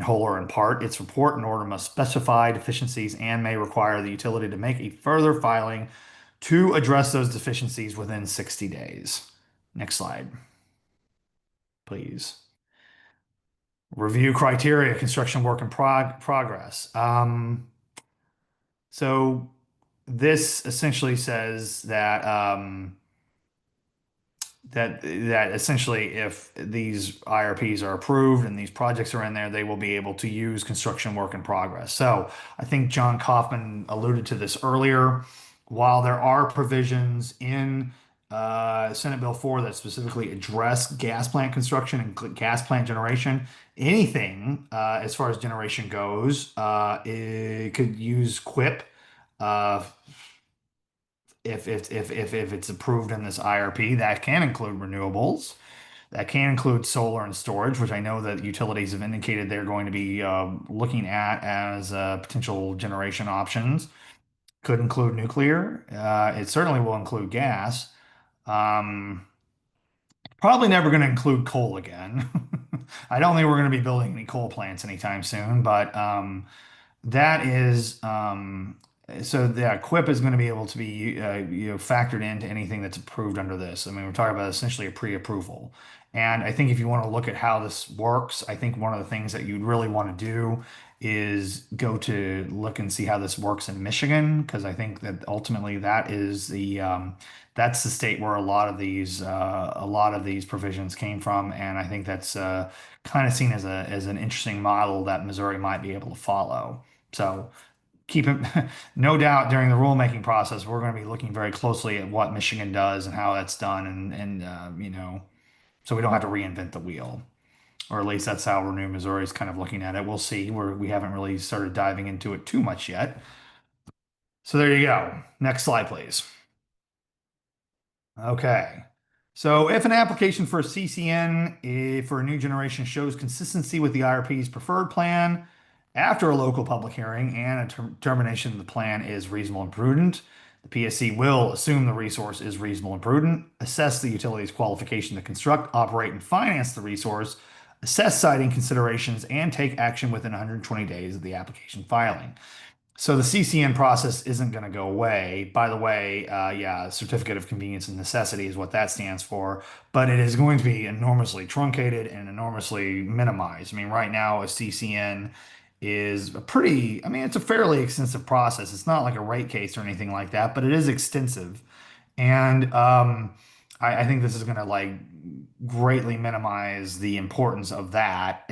whole or in part, its report and order must specify deficiencies and may require the utility to make a further filing to address those deficiencies within 60 days. Next slide, please. Review criteria, construction work in progress. So this essentially says that that essentially if these IRPs are approved and these projects are in there, they will be able to use construction work in progress. So I think John Kaufman alluded to this earlier. While there are provisions in Senate Bill 4 that specifically address gas plant construction and gas plant generation, anything as far as generation goes, it could use QUIP uh, if it's approved in this IRP. That can include renewables. That can include solar and storage, which I know that utilities have indicated they're going to be looking at as potential generation options. Could include nuclear. It certainly will include gas. Um, Probably never going to include coal again. I don't think we're going to be building any coal plants anytime soon, but that is so the QUIP is going to be able to be factored into anything that's approved under this. I mean, we're talking about essentially a pre-approval. And I think if you want to look at how this works, I think one of the things that you'd really want to do is go to look and see how this works in Michigan, because I think that ultimately that's the state where a lot of these provisions came from, and I think that's kind of seen as an interesting model that Missouri might be able to follow. So keep it, no doubt during the rulemaking process, we're going to be looking very closely at what Michigan does and how that's done, and so we don't have to reinvent the wheel, or at least that's how Renew Missouri is kind of looking at it. We'll see. We haven't really started diving into it too much yet. So there you go. Next slide, please. Okay. So if an application for a CCN for a new generation shows consistency with the IRP's preferred plan after a local public hearing and a determination the plan is reasonable and prudent, the PSC will assume the resource is reasonable and prudent, assess the utility's qualification to construct, operate, and finance the resource, assess siting considerations, and take action within 120 days of the application filing. So the CCN process isn't going to go away. By the way, yeah, Certificate of Convenience and Necessity is what that stands for, but it is going to be enormously truncated and enormously minimized. I mean, right now, a CCN is I mean, it's a fairly extensive process. It's not like a rate case or anything like that, but it is extensive. And I think this is going to like greatly minimize the importance of that.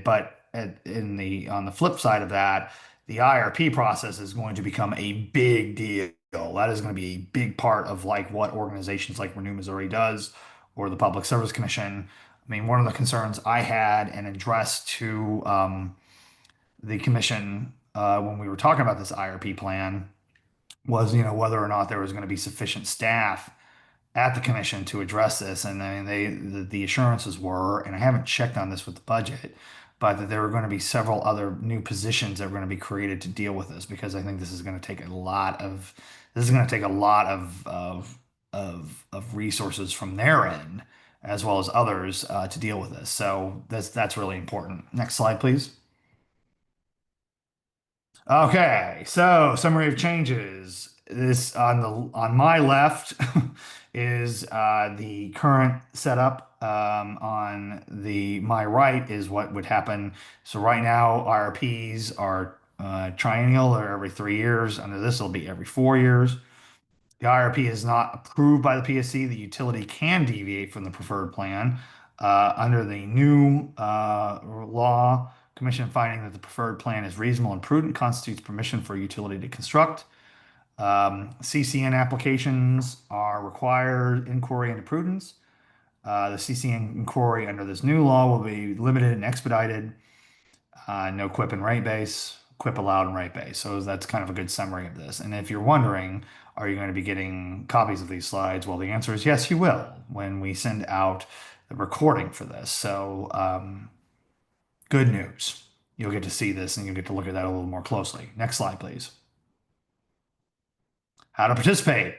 But on the flip side of that, the IRP process is going to become a big deal. That is going to be a big part of like what organizations like Renew Missouri does, or the Public Service Commission. I mean, one of the concerns I had and addressed to the commission when we were talking about this IRP plan was, whether or not there was going to be sufficient staff at the commission to address this, and I mean, the assurances were, and I haven't checked on this with the budget, but that there were going to be several other new positions that were going to be created to deal with this because I think this is going to take a lot of resources from their end as well as others to deal with this. So that's really important. Next slide, please. Okay, so summary of changes. This on my left is the current setup. On the my right is what would happen. So right now IRPs are triennial or every 3 years. Under this, it'll be every 4 years. The IRP is not approved by the PSC. The utility can deviate from the preferred plan. Under the new law, commission finding that the preferred plan is reasonable and prudent constitutes permission for a utility to construct. CCN applications are required inquiry into prudence. The CCN inquiry under this new law will be limited and expedited. No quip in rate base, quip allowed in rate base. So that's kind of a good summary of this. And if you're wondering, are you going to be getting copies of these slides? Well, the answer is yes, you will when we send out the recording for this. So good news. You'll get to see this and you'll get to look at that a little more closely. Next slide, please. How to participate.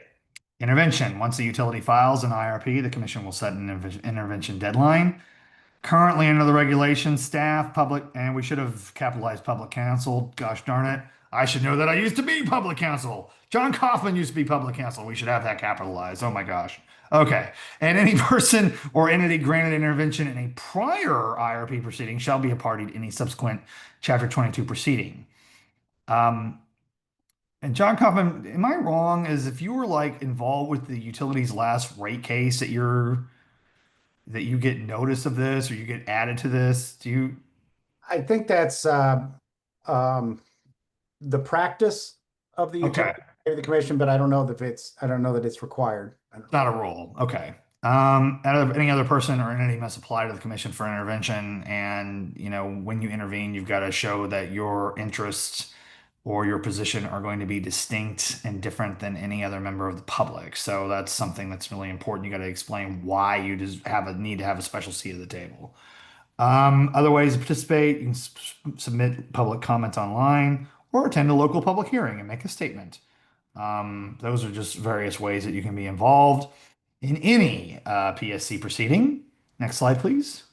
Intervention. Once the utility files an IRP, the commission will set an intervention deadline. Currently under the regulations, staff, public, and we should have capitalized public counsel. Gosh darn it. I should know that I used to be public counsel. John Kaufman used to be public counsel. We should have that capitalized. Oh my gosh. Okay. And any person or entity granted intervention in a prior IRP proceeding shall be a party to any subsequent Chapter 22 proceeding. And John Kaufman, am I wrong? Is if you were like involved with the utility's last rate case that you get notice of this or you get added to this? Do you? I think that's um, the practice of the Okay, utility, the commission, but I don't know I don't know that it's required. not a rule. Okay. Any other person or entity must apply to the commission for intervention, and when you intervene, you've got to show that your interests or your position are going to be distinct and different than any other member of the public. So that's something that's really important. You got to explain why you just need to have a special seat at the table. Other ways to participate, you can submit public comments online or attend a local public hearing and make a statement. Those are just various ways that you can be involved in any PSC proceeding. Next slide, please.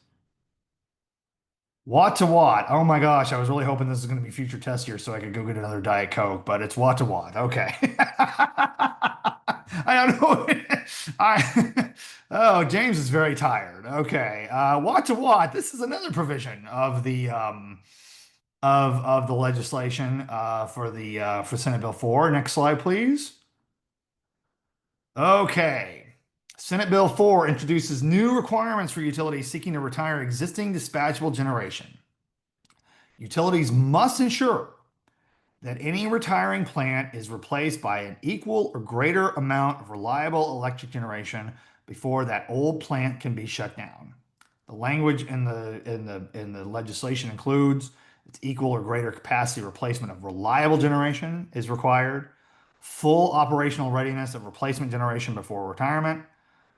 Watt to watt. Oh my gosh, I was really hoping this was going to be future test year so I could go get another Diet Coke, but it's watt to watt. Okay. I don't know. Oh, James is very tired. Okay. Watt to watt. This is another provision of the of the legislation for Senate Bill 4. Next slide, please. Okay. Senate Bill 4 introduces new requirements for utilities seeking to retire existing dispatchable generation. Utilities must ensure that any retiring plant is replaced by an equal or greater amount of reliable electric generation before that old plant can be shut down. The language in the legislation includes it's equal or greater capacity replacement of reliable generation is required, full operational readiness of replacement generation before retirement.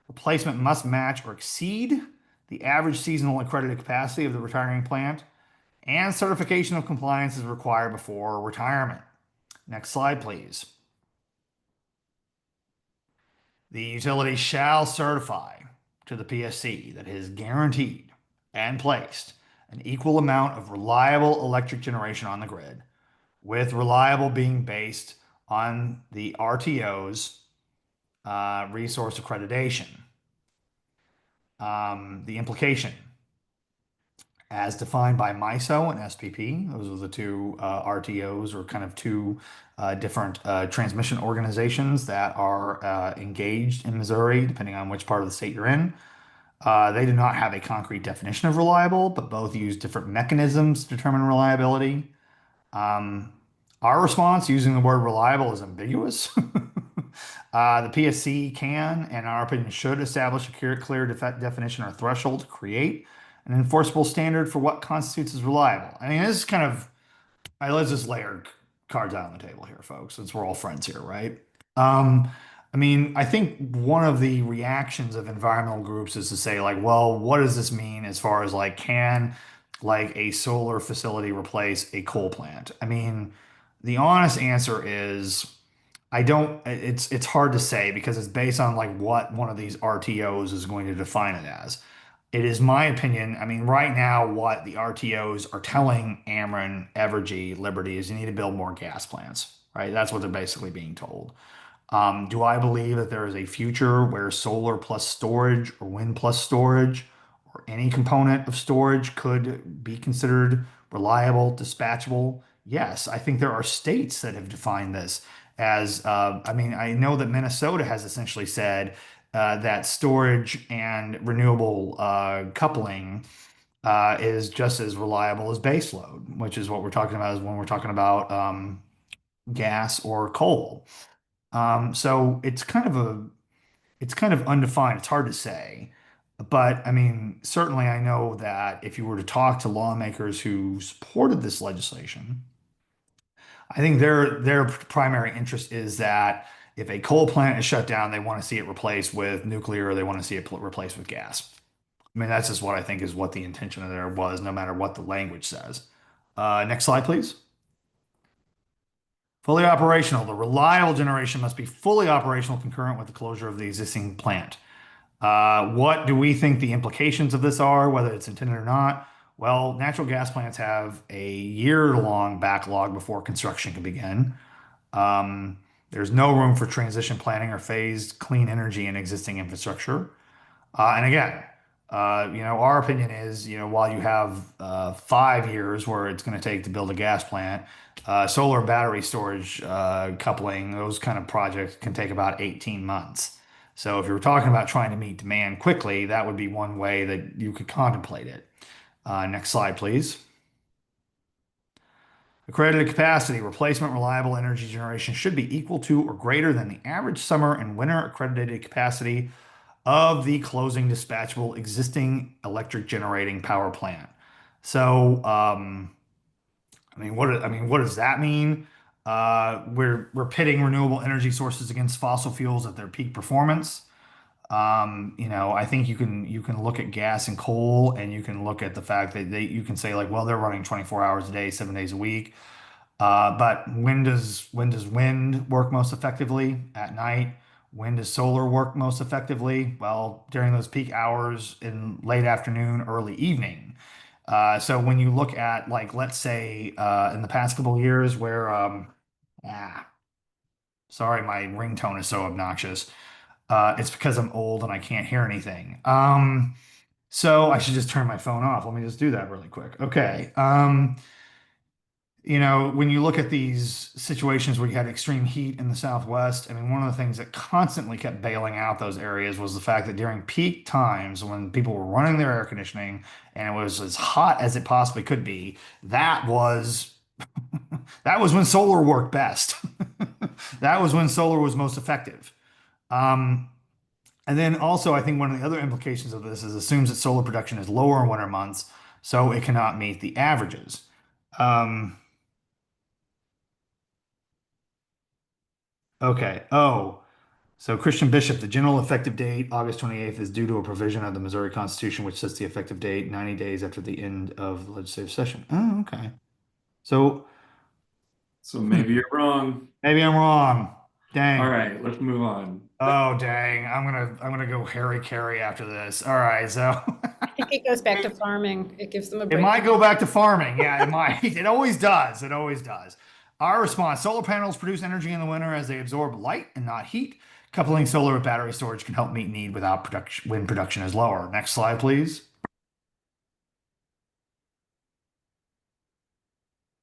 Replacement must match or exceed the average seasonal accredited capacity of the retiring plant, and certification of compliance is required before retirement. Next slide, please. The utility shall certify to the PSC that it has guaranteed and placed an equal amount of reliable electric generation on the grid, with reliable being based on the RTO's resource accreditation. The implication, as defined by MISO and SPP, those are the two RTOs, or kind of two different transmission organizations that are engaged in Missouri, depending on which part of the state you're in. They do not have a concrete definition of reliable, but both use different mechanisms to determine reliability. Our response using the word reliable is ambiguous. The PSC can, and in our opinion, should establish a clear definition or threshold to create an enforceable standard for what constitutes as reliable. I mean, this is kind of, let's just lay our cards out on the table here, folks, since we're all friends here, right? I mean, I think one of the reactions of environmental groups is to say, like, well, what does this mean as far as like, can like a solar facility replace a coal plant? I mean, the honest answer is I don't, it's hard to say because it's based on like what one of these RTOs is going to define it as. It is my opinion. I mean, right now, what the RTOs are telling Ameren, Evergy, Liberty is you need to build more gas plants, right? That's what they're basically being told. Do I believe that there is a future where solar plus storage or wind plus storage or any component of storage could be considered reliable, dispatchable? Yes, I think there are states that have defined this as, I mean, I know that Minnesota has essentially said that storage and renewable coupling is just as reliable as baseload, which is what we're talking about is when we're talking about gas or coal. So it's kind of undefined. It's hard to say. But I mean, certainly I know that if you were to talk to lawmakers who supported this legislation, I think their primary interest is that if a coal plant is shut down, they want to see it replaced with nuclear, or they want to see it replaced with gas. I mean, that's just what I think is what the intention of there was, no matter what the language says. Next slide, please. Fully operational. The reliable generation must be fully operational concurrent with the closure of the existing plant. What do we think the implications of this are, whether it's intended or not? Well, natural gas plants have a year-long backlog before construction can begin. There's no room for transition planning or phased clean energy in existing infrastructure. And again, our opinion is, while you have 5 years where it's going to take to build a gas plant, solar and battery storage coupling, those kind of projects can take about 18 months. So if you're talking about trying to meet demand quickly, that would be one way that you could contemplate it. Next slide, please. Accredited capacity, replacement reliable energy generation should be equal to or greater than the average summer and winter accredited capacity of the closing dispatchable existing electric generating power plant. So, I mean, what does that mean? We're pitting renewable energy sources against fossil fuels at their peak performance. I think you can look at gas and coal, and you can look at the fact that you can say like, well, they're running 24 hours a day, 7 days a week. But when does wind work most effectively? At night. When does solar work most effectively? Well, during those peak hours in late afternoon, early evening. So when you look at like, let's say, in the past couple of years where, ah, sorry, my ringtone is so obnoxious. It's because I'm old and I can't hear anything. So I should just turn my phone off. Let me just do that really quick. Okay. When you look at these situations where you had extreme heat in the Southwest, I mean, one of the things that constantly kept bailing out those areas was the fact that during peak times when people were running their air conditioning and it was as hot as it possibly could be, that was that was when solar worked best. That was when solar was most effective. Um, and then also, I think one of the other implications of this is assumes that solar production is lower in winter months, so it cannot meet the averages. Um, Okay. Oh, so Christian Bishop, the general effective date, August 28th, is due to a provision of the Missouri Constitution which sets the effective date 90 days after the end of the legislative session. Oh, okay. So So maybe you're wrong. maybe I'm wrong. All Dang. right, let's move on. Oh, dang. I'm gonna go Harry Carey after this. All right, so I think it goes back to farming. It gives them a it break. might go back to farming. Yeah, it might. It always does. It always does. Our response: solar panels produce energy in the winter as they absorb light and not heat. Coupling solar with battery storage can help meet need without production when production is lower. Next slide, please.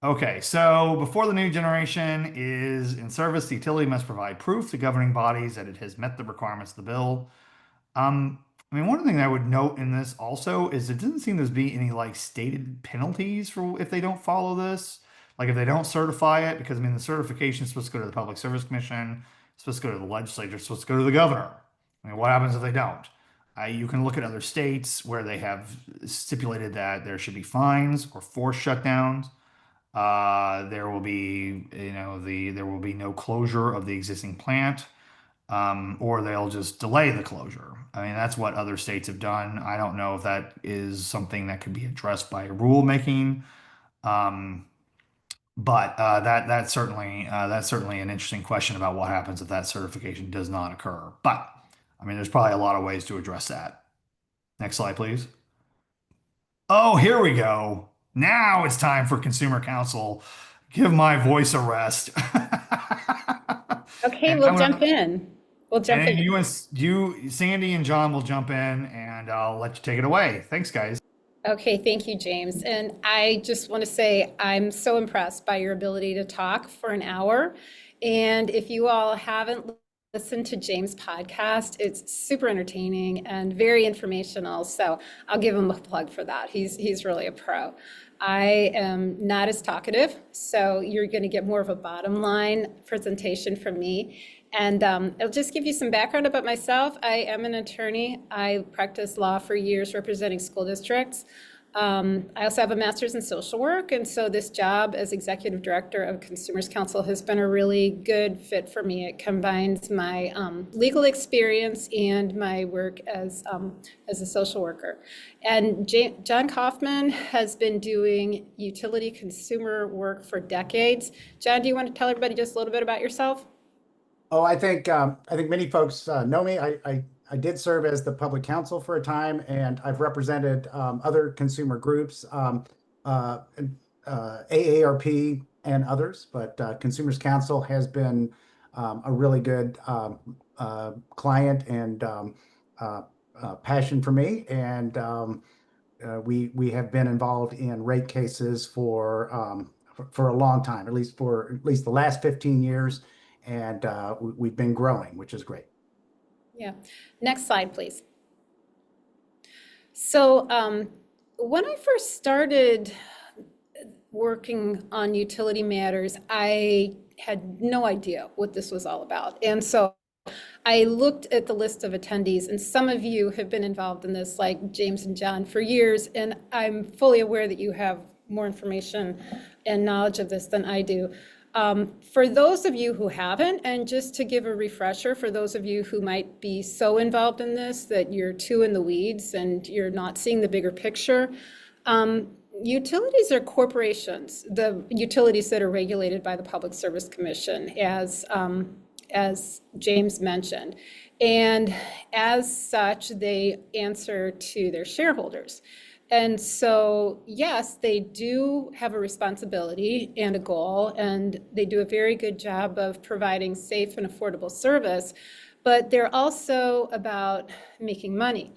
Okay, so before the new generation is in service, the utility must provide proof to governing bodies that it has met the requirements of the bill. I mean, one thing I would note in this also is it doesn't seem to be any like stated penalties for if they don't follow this. Like if they don't certify it, because I mean the certification is supposed to go to the Public Service Commission, it's supposed to go to the legislature, it's supposed to go to the governor. I mean, what happens if they don't? You can look at other states where they have stipulated that there should be fines or forced shutdowns. There will be, there will be no closure of the existing plant. or they'll just delay the closure. I mean, that's what other states have done. I don't know if that is something that could be addressed by rulemaking. Um, but that's certainly an interesting question about what happens if that certification does not occur. But I mean, there's probably a lot of ways to address that. Next slide, please. Oh, here we go. Now it's time for Consumer Counsel. Give my voice a rest. Okay, And we'll I'm jump gonna, in. We'll jump and in. Sandy and John will jump in, and I'll let you take it away. Thanks, guys. Okay, thank you, James. And I just want to say I'm so impressed by your ability to talk for an hour. And if you all haven't listened to James' podcast, it's super entertaining and very informational. So I'll give him a plug for that. He's really a pro. I am not as talkative, so you're going to get more of a bottom line presentation from me. And I'll just give you some background about myself. I am an attorney. I practiced law for years representing school districts. I also have a master's in social work, and so this job as executive director of Consumers Counsel has been a really good fit for me. It combines my legal experience and my work as a social worker. And John Kaufman has been doing utility consumer work for decades. John, do you want to tell everybody just a little bit about yourself? Oh, I think many folks know me. I did serve as the public counsel for a time, and I've represented other consumer groups, and, AARP and others. But Consumers Counsel has been a really good client and passion for me. And we have been involved in rate cases for a long time, at least the last 15 years, and we've been growing, which is great. Yeah. Next slide, please. So when I first started working on utility matters, I had no idea what this was all about. And so I looked at the list of attendees, and some of you have been involved in this, like James and John, for years, and I'm fully aware that you have more information and knowledge of this than I do. For those of you who haven't, and just to give a refresher for those of you who might be so involved in this that you're too in the weeds and you're not seeing the bigger picture, utilities are corporations, the utilities that are regulated by the Public Service Commission, as James mentioned. And as such, they answer to their shareholders. And so, yes, they do have a responsibility and a goal, and they do a very good job of providing safe and affordable service, but they're also about making money.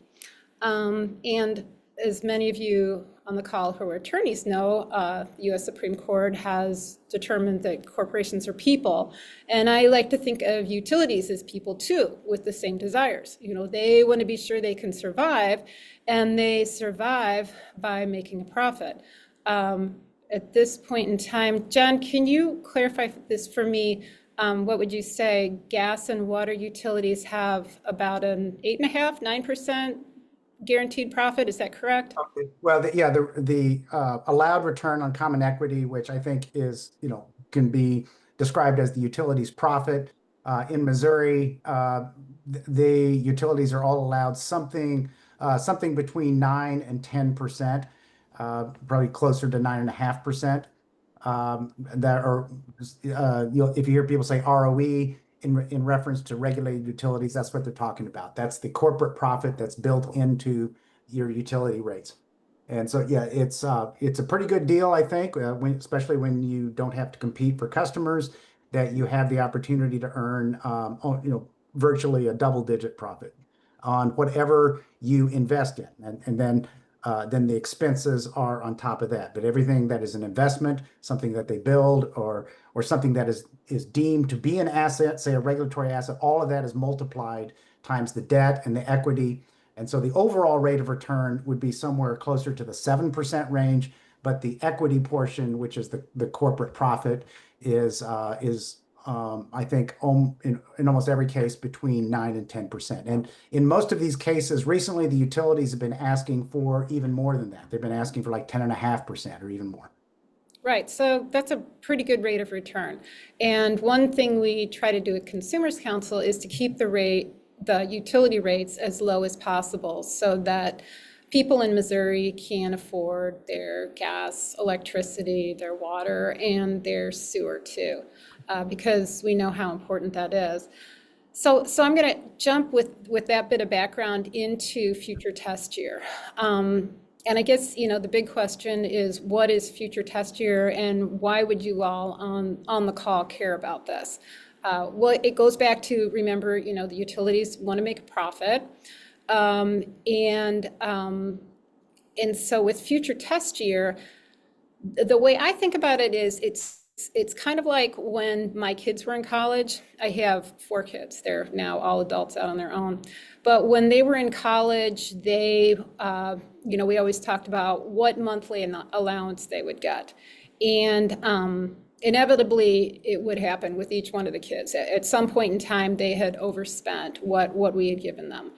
And as many of you on the call who are attorneys know, U.S. Supreme Court has determined that corporations are people. And I like to think of utilities as people too, with the same desires. You know, they want to be sure they can survive, and they survive by making a profit. At this point in time, John, can you clarify this for me? What would you say gas and water utilities have about an 8.5%, 9% guaranteed profit? Is that correct? Well, the allowed return on common equity, which I think is, can be described as the utilities profit. In Missouri, the utilities are all allowed something between 9 and 10%, probably closer to 9.5%. That are, if you hear people say ROE in reference to regulated utilities, that's what they're talking about. That's the corporate profit that's built into your utility rates. And so, yeah, it's a pretty good deal, I think, especially when you don't have to compete for customers, that you have the opportunity to earn, virtually a double-digit profit on whatever you invest in, and then the expenses are on top of that. But everything that is an investment, something that they build, or something that is deemed to be an asset, say a regulatory asset, all of that is multiplied times the debt and the equity. And so the overall rate of return would be somewhere closer to the 7% range, but the equity portion, which is the corporate profit, is I think in almost every case between 9 and 10%. And in most of these cases, recently the utilities have been asking for even more than that. They've been asking for like 10.5% or even more. Right, so that's a pretty good rate of return. And one thing we try to do at Consumers Council is to keep the utility rates as low as possible so that people in Missouri can afford their gas, electricity, their water, and their sewer too, because we know how important that is. So I'm going to jump with that bit of background into future test year. And I guess, the big question is, what is future test year and why would you all on the call care about this? Well, it goes back to, remember, the utilities want to make a profit. And so with future test year, the way I think about it is it's kind of like when my kids were in college. I have 4 kids. They're now all adults out on their own. But when they were in college, they, we always talked about what monthly allowance they would get. And inevitably, it would happen with each one of the kids. At some point in time, they had overspent what we had given them.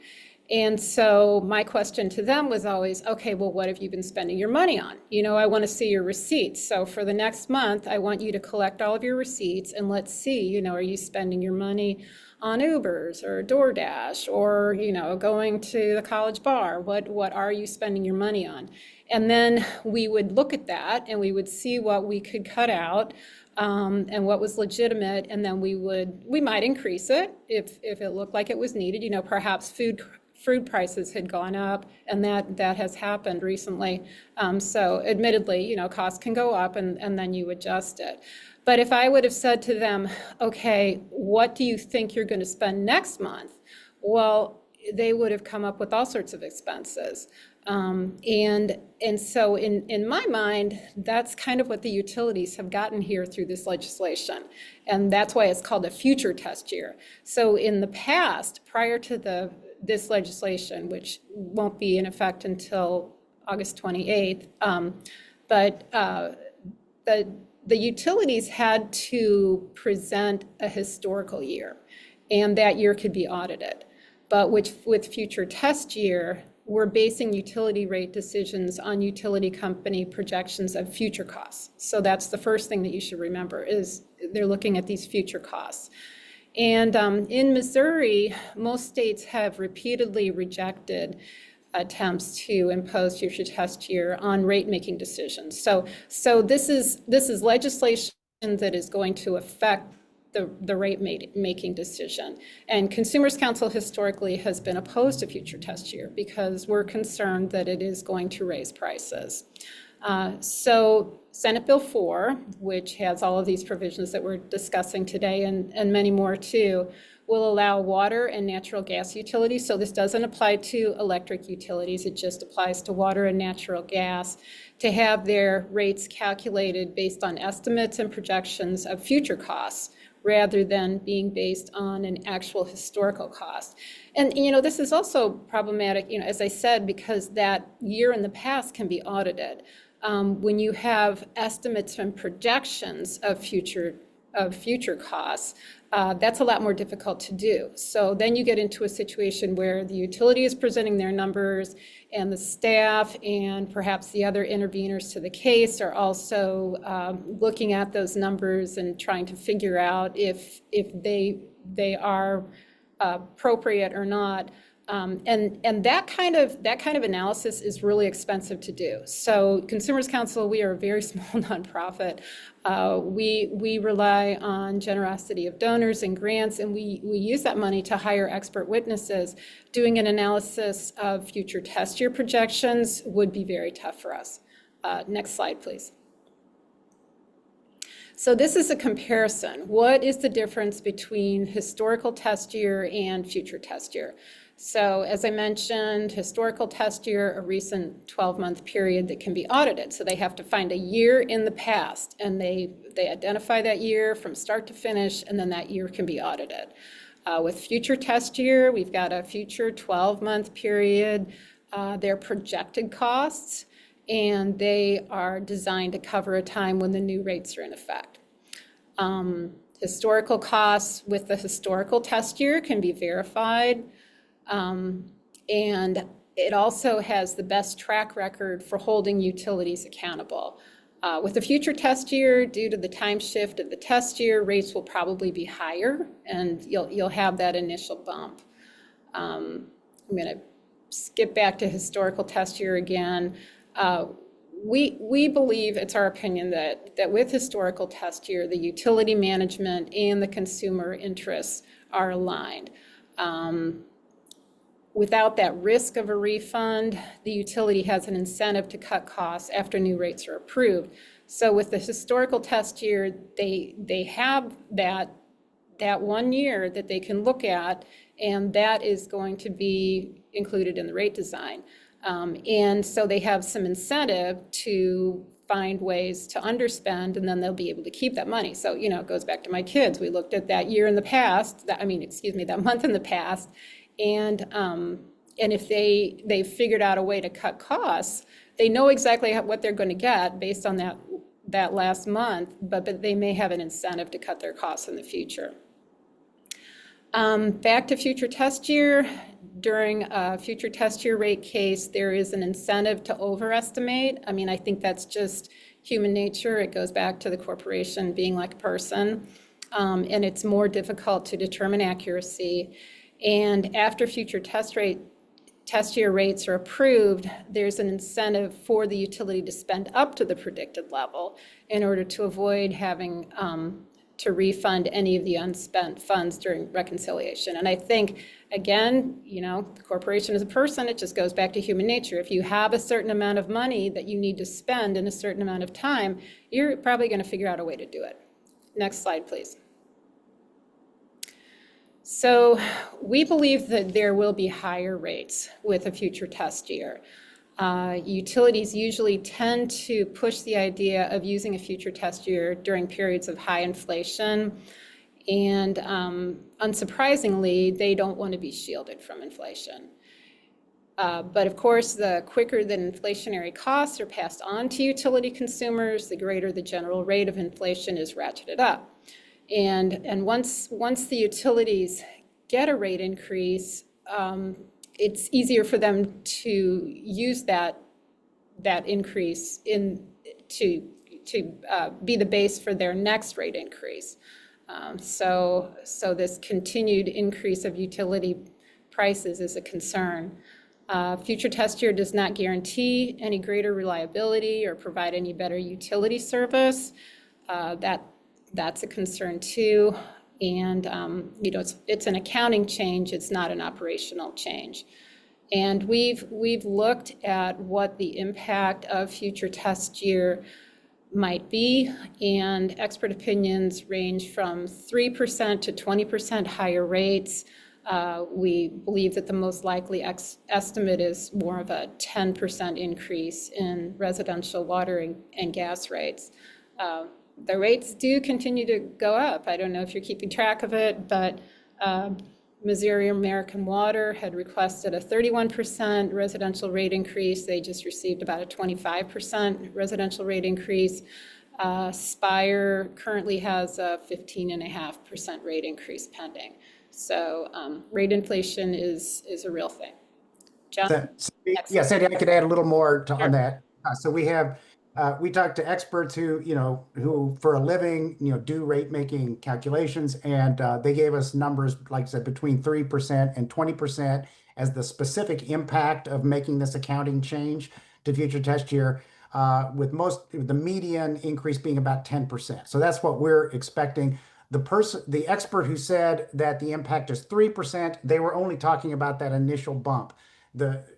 And so my question to them was always, okay, well, what have you been spending your money on? I want to see your receipts. So for the next month, I want you to collect all of your receipts and let's see, are you spending your money on Ubers or DoorDash or, going to the college bar? What are you spending your money on? And then we would look at that and we would see what we could cut out. And what was legitimate, and then we might increase it if it looked like it was needed. Perhaps food prices had gone up, and that has happened recently. So admittedly, costs can go up, and then you adjust it. But if I would have said to them, okay, what do you think you're going to spend next month? Well, they would have come up with all sorts of expenses. And so in my mind, that's kind of what the utilities have gotten here through this legislation. And that's why it's called a future test year. So in the past, prior to this legislation, which won't be in effect until August 28th, but the utilities had to present a historical year, and that year could be audited. But with future test year, we're basing utility rate decisions on utility company projections of future costs. So that's the first thing that you should remember, is they're looking at these future costs. And in Missouri, most states have repeatedly rejected attempts to impose future test year on rate-making decisions. So this is legislation that is going to affect the rate-making decision. And Consumers Council historically has been opposed to future test year because we're concerned that it is going to raise prices. So Senate Bill 4, which has all of these provisions that we're discussing today and many more too, will allow water and natural gas utilities. So this doesn't apply to electric utilities. It just applies to water and natural gas, to have their rates calculated based on estimates and projections of future costs, rather than being based on an actual historical cost. And this is also problematic, as I said, because that year in the past can be audited. When you have estimates and projections of future costs, that's a lot more difficult to do. So then you get into a situation where the utility is presenting their numbers, and the staff and perhaps the other interveners to the case are also looking at those numbers and trying to figure out if they are appropriate or not. And that kind of analysis is really expensive to do. So Consumers Council, we are a very small nonprofit. We rely on generosity of donors and grants, and we use that money to hire expert witnesses. Doing an analysis of future test year projections would be very tough for us. Next slide, please. So this is a comparison. What is the difference between historical test year and future test year? So as I mentioned, historical test year, a recent 12-month period that can be audited. So they have to find a year in the past, and they identify that year from start to finish, and then that year can be audited. With future test year, we've got a future 12-month period. They're projected costs, and they are designed to cover a time when the new rates are in effect. Historical costs with the historical test year can be verified. And it also has the best track record for holding utilities accountable. With the future test year, due to the time shift of the test year, rates will probably be higher, and you'll have that initial bump. I'm going to skip back to historical test year again. We believe, it's our opinion, that with historical test year, the utility management and the consumer interests are aligned. Without that risk of a refund, the utility has an incentive to cut costs after new rates are approved. So with the historical test year, they have that 1 year that they can look at, and that is going to be included in the rate design. And so they have some incentive to find ways to underspend, and then they'll be able to keep that money. So, it goes back to my kids. We looked at that year in the past, that month in the past, and if they've figured out a way to cut costs, they know exactly what they're going to get based on that last month, but they may have an incentive to cut their costs in the future. Back to future test year. During a future test year rate case, there is an incentive to overestimate. I think that's just human nature. It goes back to the corporation being like a person, and it's more difficult to determine accuracy. And after future test year rates are approved, there's an incentive for the utility to spend up to the predicted level in order to avoid having to refund any of the unspent funds during reconciliation. And I think, again, the corporation is a person. It just goes back to human nature. If you have a certain amount of money that you need to spend in a certain amount of time, you're probably going to figure out a way to do it. Next slide, please. So we believe that there will be higher rates with a future test year. Utilities usually tend to push the idea of using a future test year during periods of high inflation. And unsurprisingly, they don't want to be shielded from inflation. But of course, the quicker that inflationary costs are passed on to utility consumers, the greater the general rate of inflation is ratcheted up. And once the utilities get a rate increase, it's easier for them to use that increase to be the base for their next rate increase. So this continued increase of utility prices is a concern. Future test year does not guarantee any greater reliability or provide any better utility service. That's a concern too. And it's an accounting change. It's not an operational change. And we've looked at what the impact of future test year might be, and expert opinions range from 3% to 20% higher rates. We believe that the most likely estimate is more of a 10% increase in residential water and gas rates. The rates do continue to go up. I don't know if you're keeping track of it, but Missouri American Water had requested a 31% residential rate increase. They just received about a 25% residential rate increase. Spire currently has a 15.5% rate increase pending. So rate inflation is a real thing. John? Yeah, Sandy, I could add a little more on Sure. that. So we talked to experts who for a living, do rate making calculations, and they gave us numbers, like I said, between 3% and 20% as the specific impact of making this accounting change to future test year, with the median increase being about 10%. So that's what we're expecting. The expert who said that the impact is 3%, they were only talking about that initial bump.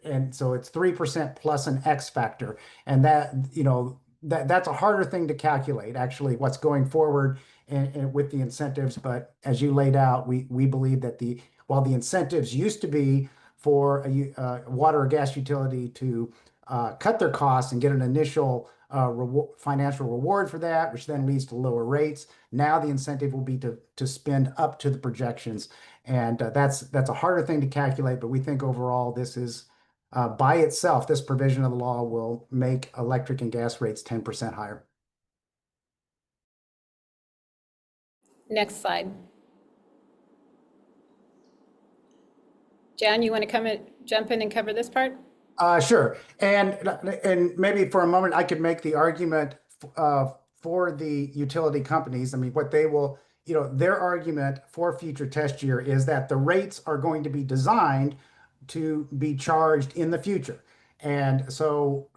And so it's 3% plus an X factor. And that's a harder thing to calculate, actually, what's going forward and with the incentives. But as you laid out, we believe that while the incentives used to be for a water or gas utility to cut their costs and get an initial financial reward for that, which then leads to lower rates. Now the incentive will be to spend up to the projections. And that's a harder thing to calculate, but we think overall this is, by itself, this provision of the law will make electric and gas rates 10% higher. Next slide. Jan, you want to jump in and cover this part? Sure. And maybe for a moment, I could make the argument for the utility companies, I mean, what they will, their argument for future test year is that the rates are going to be designed to be charged in the future. And so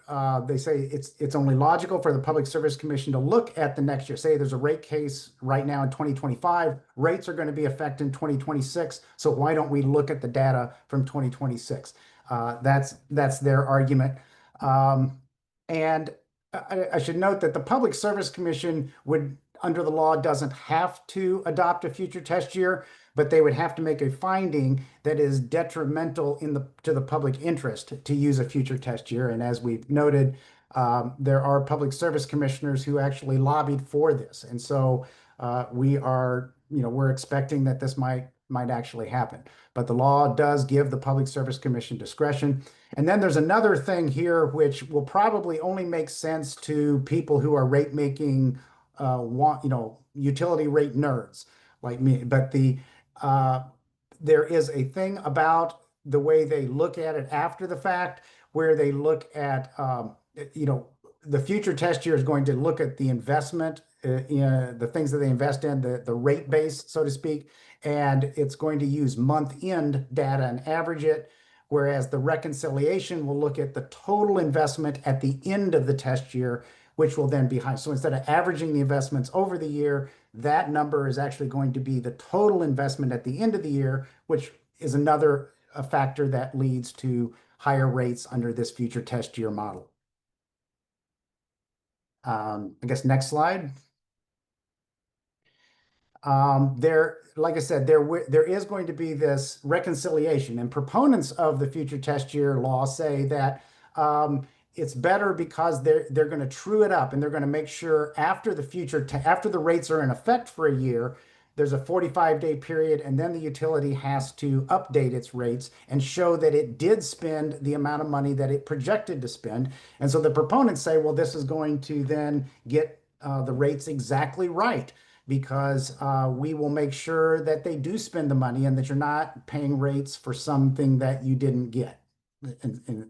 they say it's only logical for the Public Service Commission to look at the next year. Say there's a rate case right now in 2025, rates are going to be effective in 2026. So why don't we look at the data from 2026? That's their argument. And I should note that the Public Service Commission would, under the law, doesn't have to adopt a future test year, but they would have to make a finding that is detrimental to the public interest to use a future test year. And as we've noted, there are public service commissioners who actually lobbied for this. And so we're expecting that this might actually happen. But the law does give the Public Service Commission discretion. And then there's another thing here which will probably only make sense to people who are rate making, utility rate nerds like me. But there is a thing about the way they look at it after the fact, where they look at, the future test year is going to look at the investment, in the things that they invest in, the rate base, so to speak, and it's going to use month end data and average it. Whereas the reconciliation will look at the total investment at the end of the test year, which will then be high. So instead of averaging the investments over the year, that number is actually going to be the total investment at the end of the year, which is another factor that leads to higher rates under this future test year model. I guess next slide. Like I said, there is going to be this reconciliation, and proponents of the future test year law say that it's better because they're going to true it up, and they're going to make sure after after the rates are in effect for a year, there's a 45-day period, and then the utility has to update its rates and show that it did spend the amount of money that it projected to spend. And so the proponents say, well, this is going to then get the rates exactly right, because we will make sure that they do spend the money and that you're not paying rates for something that you didn't get,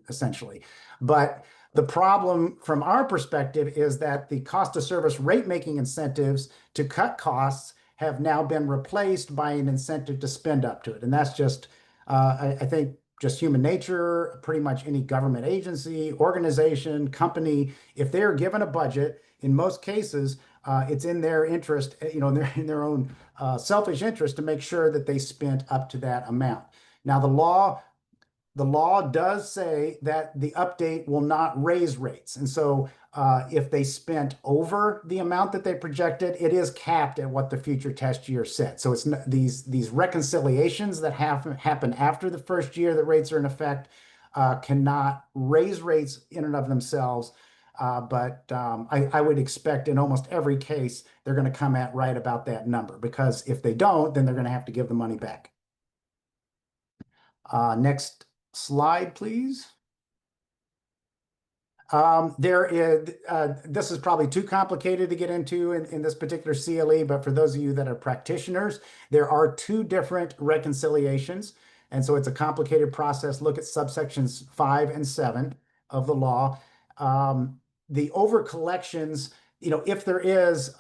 essentially. But the problem from our perspective is that the cost of service rate making incentives to cut costs have now been replaced by an incentive to spend up to it. And that's just, I think, just human nature. Pretty much any government agency, organization, company, if they're given a budget, in most cases, it's in their interest, in their own selfish interest to make sure that they spent up to that amount. Now, the law does say that the update will not raise rates. And so if they spent over the amount that they projected, it is capped at what the future test year said. So it's these reconciliations that happen after the first year that rates are in effect cannot raise rates in and of themselves. But I would expect in almost every case, they're going to come at right about that number, because if they don't, then they're going to have to give the money back. Next slide, please. This is probably too complicated to get into in this particular CLE, but for those of you that are practitioners, there are two different reconciliations. And so it's a complicated process. Look at subsections 5 and 7 of the law. The over collections, if there is,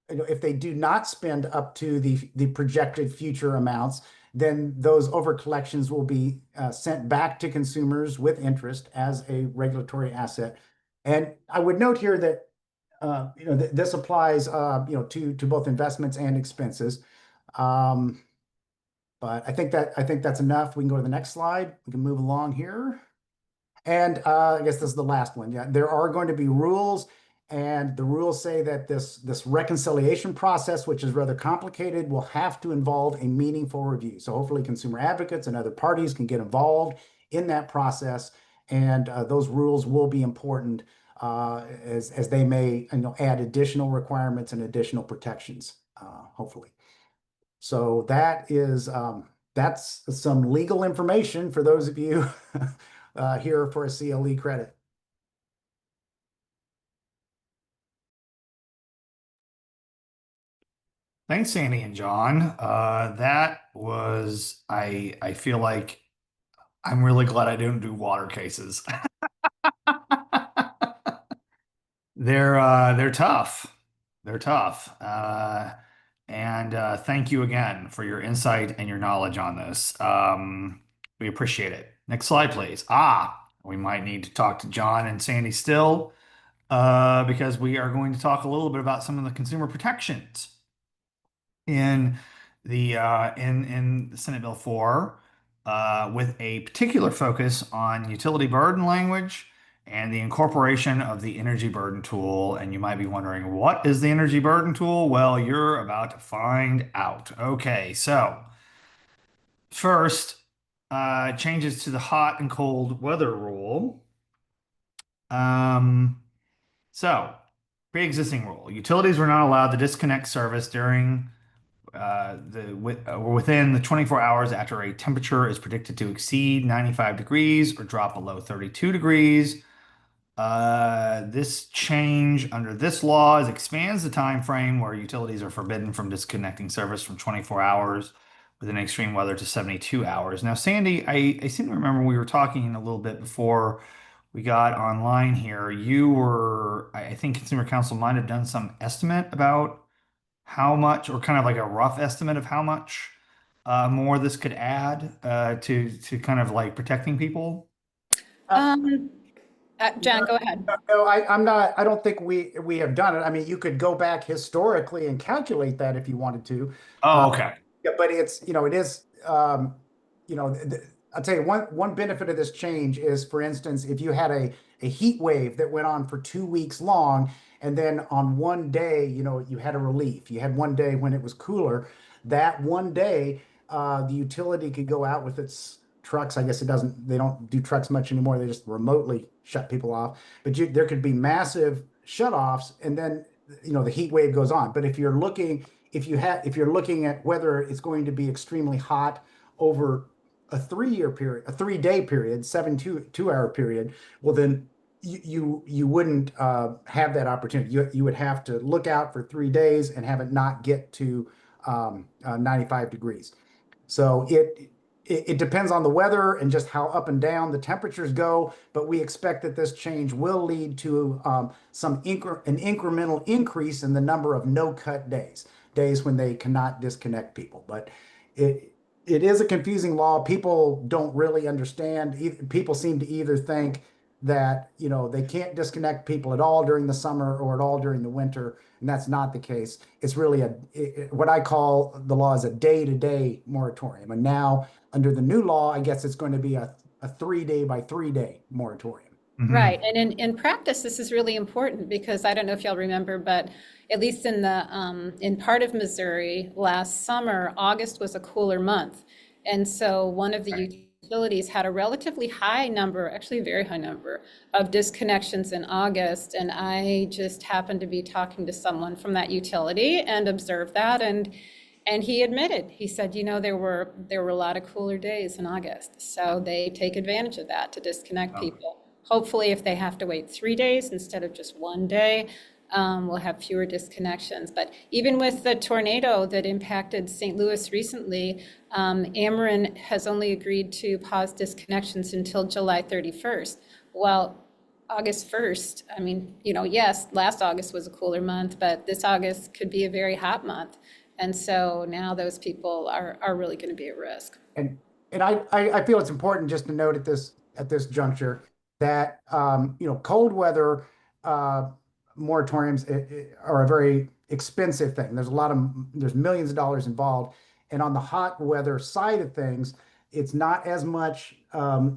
if they do not spend up to the projected future amounts, then those over collections will be sent back to consumers with interest as a regulatory asset. And I would note here that this applies to both investments and expenses. But I think that's enough. We can go to the next slide. We can move along here. And I guess this is the last one. Yeah, there are going to be rules, and the rules say that this reconciliation process, which is rather complicated, will have to involve a meaningful review. So hopefully consumer advocates and other parties can get involved in that process, and those rules will be important as they may add additional requirements and additional protections, hopefully. So that's some legal information for those of you here for a CLE credit. Thanks, Annie and John. That was, I feel like I'm really glad I didn't do water cases. They're tough. They're tough. And thank you again for your insight and your knowledge on this. We appreciate it. Next slide, please. We might need to talk to John and Sandy still, because we are going to talk a little bit about some of the consumer protections in the Senate Bill 4, with a particular focus on utility burden language and the incorporation of the energy burden tool. And you might be wondering, what is the energy burden tool? Well, you're about to find out. Okay, so first, changes to the hot and cold weather rule. Um, so, pre-existing rule: utilities were not allowed to disconnect service during or within the 24 hours after a temperature is predicted to exceed 95 degrees or drop below 32 degrees. This change under this law expands the time frame where utilities are forbidden from disconnecting service from 24 hours within extreme weather to 72 hours. Now, Sandy, I seem to remember we were talking a little bit before we got online here. I think Consumer Council might have done some estimate about how much, or kind of like a rough estimate of how much more this could add to kind of like protecting people? Um, John, go ahead. No, I'm not. I don't think we have done it. I mean, you could go back historically and calculate that if you wanted to. Uh, Oh, okay. yeah, but it's it is I'll tell you one benefit of this change is, for instance, if you had a heat wave that went on for 2 weeks long, and then on one day, you had a relief. You had one day when it was cooler. That one day, the utility could go out with its trucks. I guess they don't do trucks much anymore. They just remotely shut people off. But there could be massive shutoffs, and then the heat wave goes on. But if you're looking at whether it's going to be extremely hot over a 3 year period, a 3 day period, 2 hour period, well then you wouldn't have that opportunity. You would have to look out for 3 days and have it not get to 95 degrees. So it depends on the weather and just how up and down the temperatures go, but we expect that this change will lead to an incremental increase in the number of no-cut days when they cannot disconnect people. But it is a confusing law. People don't really understand. People seem to either think that they can't disconnect people at all during the summer or at all during the winter, and that's not the case. It's really what I call the law is a day-to-day moratorium. And now under the new law, I guess it's going to be a 3 day by 3 day moratorium. Mhm. Right. And in practice, this is really important because I don't know if y'all remember, but at least in part of Missouri last summer, August was a cooler month. And so one of the utilities had a relatively high number, actually a very high number of disconnections in August. And I just happened to be talking to someone from that utility and observed that. And he admitted, he said, there were a lot of cooler days in August. So they take advantage of that to disconnect people. Hopefully, if they have to wait 3 days instead of just one day, we'll have fewer disconnections. But even with the tornado that impacted St. Louis recently, Ameren has only agreed to pause disconnections until July 31st. Well, August 1st, I mean, yes, last August was a cooler month, but this August could be a very hot month. And so now those people are really going to be at risk. And I feel it's important just to note at this juncture that cold weather moratoriums are a very expensive thing. There's millions of dollars involved, and on the hot weather side of things, it's not as much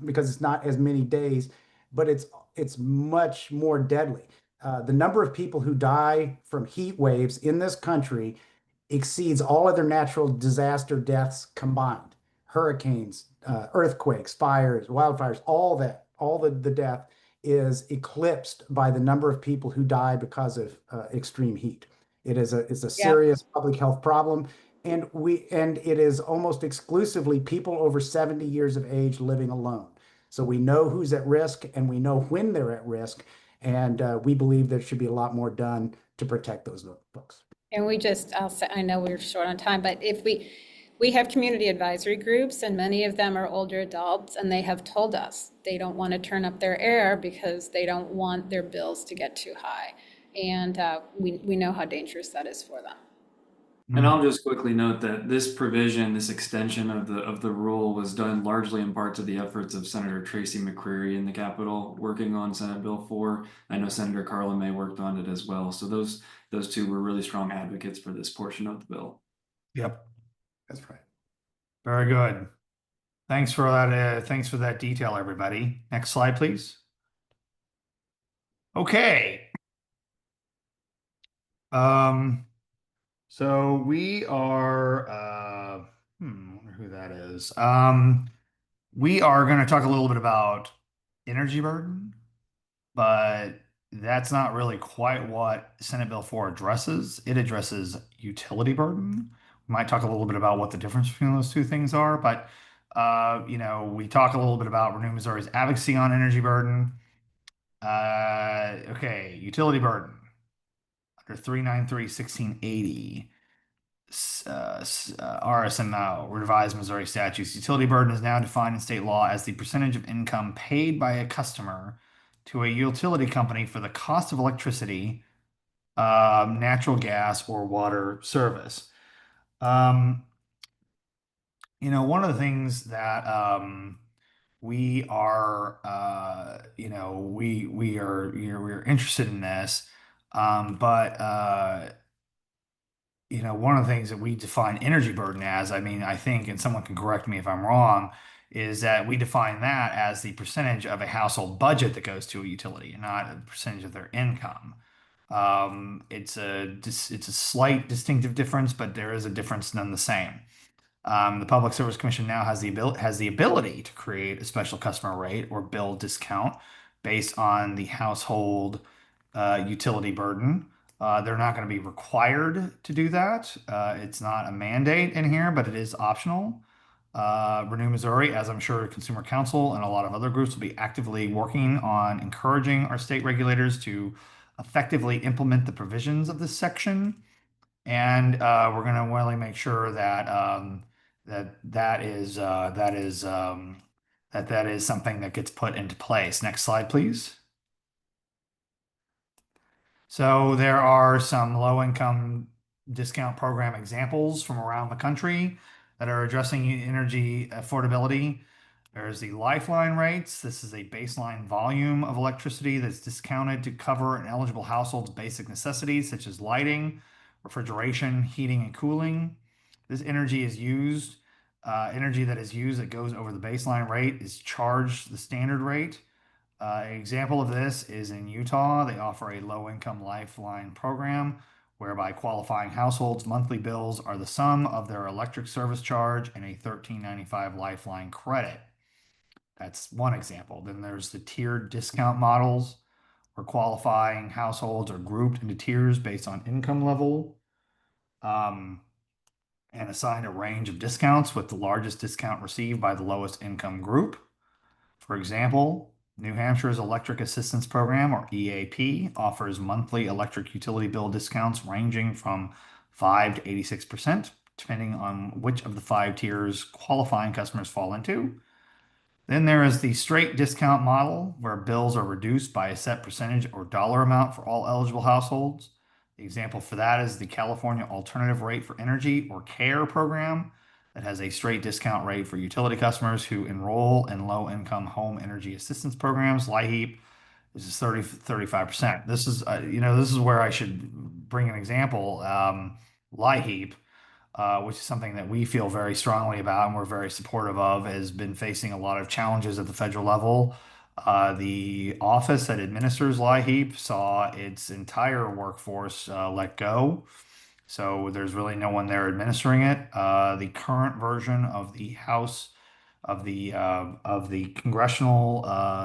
because it's not as many days, but it's much more deadly. The number of people who die from heat waves in this country exceeds all other natural disaster deaths combined. Hurricanes, earthquakes, fires, wildfires, all the death is eclipsed by the number of people who die because of extreme heat. It's a serious public health problem, and it is almost exclusively people over 70 years of age living alone. So we know who's at risk and we know when they're at risk, and we believe there should be a lot more done to protect those folks. And I'll say, I know we're short on time, but if we have community advisory groups and many of them are older adults and they have told us they don't want to turn up their air because they don't want their bills to get too high. And we know how dangerous that is for them. And I'll just quickly note that this provision, this extension of the rule was done largely in part to the efforts of Senator Tracy McCreary in the Capitol working on Senate Bill 4. I know Senator Carla May worked on it as well. So those two were really strong advocates for this portion of the bill. Yep, that's right. Very good. Thanks for that. Thanks for that detail, everybody. Next slide, please. Okay. So we are, wonder who that is. We are going to talk a little bit about energy burden, but that's not really quite what Senate Bill 4 addresses. It addresses utility burden. We might talk a little bit about what the difference between those two things are, but we talk a little bit about Renew Missouri's advocacy on energy burden. Okay, utility burden under 393-1680. RSMO, Revised Missouri Statutes. Utility burden is now defined in state law as the percentage of income paid by a customer to a utility company for the cost of electricity, natural gas, or water service. One of the things that we are, we're interested in this, but one of the things that we define energy burden as, I mean, I think, and someone can correct me if I'm wrong, is that we define that as the percentage of a household budget that goes to a utility, and not a percentage of their income. It's a slight distinctive difference, but there is a difference none the same. The Public Service Commission now has the ability to create a special customer rate or bill discount based on the household utility burden. They're not going to be required to do that. It's not a mandate in here, but it is optional. Renew Missouri, as I'm sure Consumer Council and a lot of other groups will be actively working on encouraging our state regulators to effectively implement the provisions of this section. And we're going to really make sure that that is something that gets put into place. Next slide, please. So there are some low-income discount program examples from around the country that are addressing energy affordability. There's the Lifeline rates. This is a baseline volume of electricity that's discounted to cover an eligible household's basic necessities, such as lighting, refrigeration, heating, and cooling. This energy is used, energy that is used that goes over the baseline rate is charged the standard rate. An example of this is in Utah. They offer a low-income Lifeline program whereby qualifying households' monthly bills are the sum of their electric service charge and a $13.95 Lifeline credit. That's one example. Then there's the tiered discount models where qualifying households are grouped into tiers based on income level, and assigned a range of discounts with the largest discount received by the lowest income group. For example, New Hampshire's Electric Assistance Program, or EAP, offers monthly electric utility bill discounts ranging from 5 to 86%, depending on which of the 5 tiers qualifying customers fall into. Then there is the straight discount model, where bills are reduced by a set percentage or dollar amount for all eligible households. The example for that is the California Alternative Rate for Energy, or CARE program, that has a straight discount rate for utility customers who enroll in low-income home energy assistance programs. LIHEAP is 35%. This is, this is where I should bring an example. LIHEAP, which is something that we feel very strongly about and we're very supportive of, has been facing a lot of challenges at the federal level. The office that administers LIHEAP saw its entire workforce let go. So there's really no one there administering it. The current version of the House of the Congressional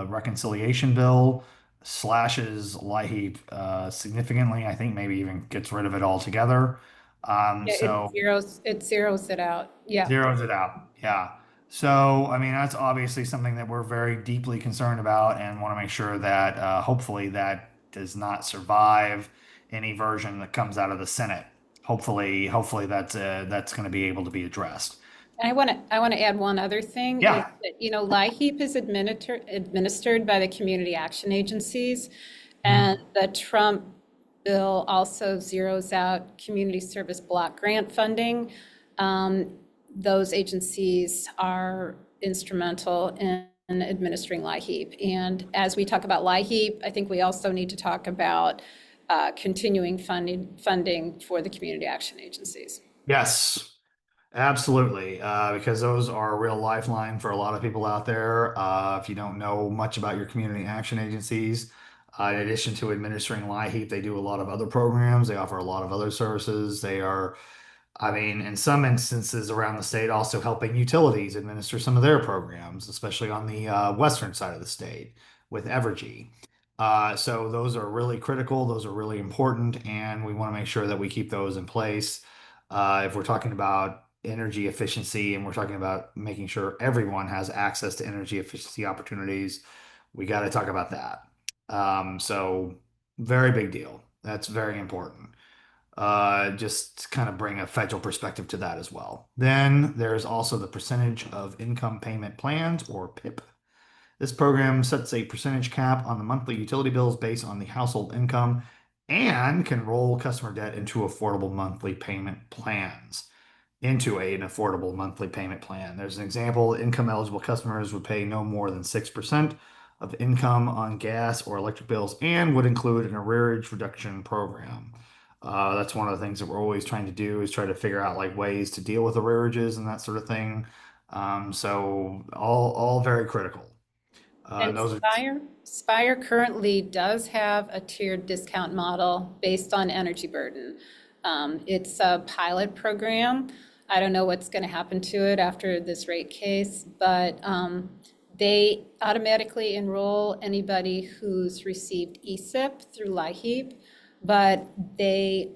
Reconciliation Bill slashes LIHEAP significantly. I think maybe even gets rid of it altogether. Yeah, So it zeroes it out. Yeah. zeroes it out. Yeah. So, I mean, that's obviously something that we're very deeply concerned about and want to make sure that hopefully that does not survive any version that comes out of the Senate. Hopefully that's going to be able to be addressed. And I want to add one other thing is Yeah. that, LIHEAP is administered by the community action agencies, Mhm. and the Trump bill also zeroes out community service block grant funding. Those agencies are instrumental in administering LIHEAP. And as we talk about LIHEAP, I think we also need to talk about continuing funding for the community action agencies. Yes, absolutely. Because those are a real lifeline for a lot of people out there. If you don't know much about your community action agencies, in addition to administering LIHEAP, they do a lot of other programs. They offer a lot of other services. They are, I mean, in some instances around the state, also helping utilities administer some of their programs, especially on the western side of the state with Evergy. So those are really critical. Those are really important, and we want to make sure that we keep those in place. If we're talking about energy efficiency and we're talking about making sure everyone has access to energy efficiency opportunities, we got to talk about that. So very big deal. That's very important. Just kind of bring a federal perspective to that as well. Then there's also the percentage of income payment plans, or PIP. This program sets a percentage cap on the monthly utility bills based on the household income and can roll customer debt into affordable monthly payment plans into an affordable monthly payment plan. There's an example, income eligible customers would pay no more than 6% of income on gas or electric bills and would include an arrearage reduction program. That's one of the things that we're always trying to do is try to figure out like ways to deal with arrearages and that sort of thing. So all very critical. And Those are Spire currently does have a tiered discount model based on energy burden. It's a pilot program. I don't know what's going to happen to it after this rate case, but they automatically enroll anybody who's received ESIP through LIHEAP, but they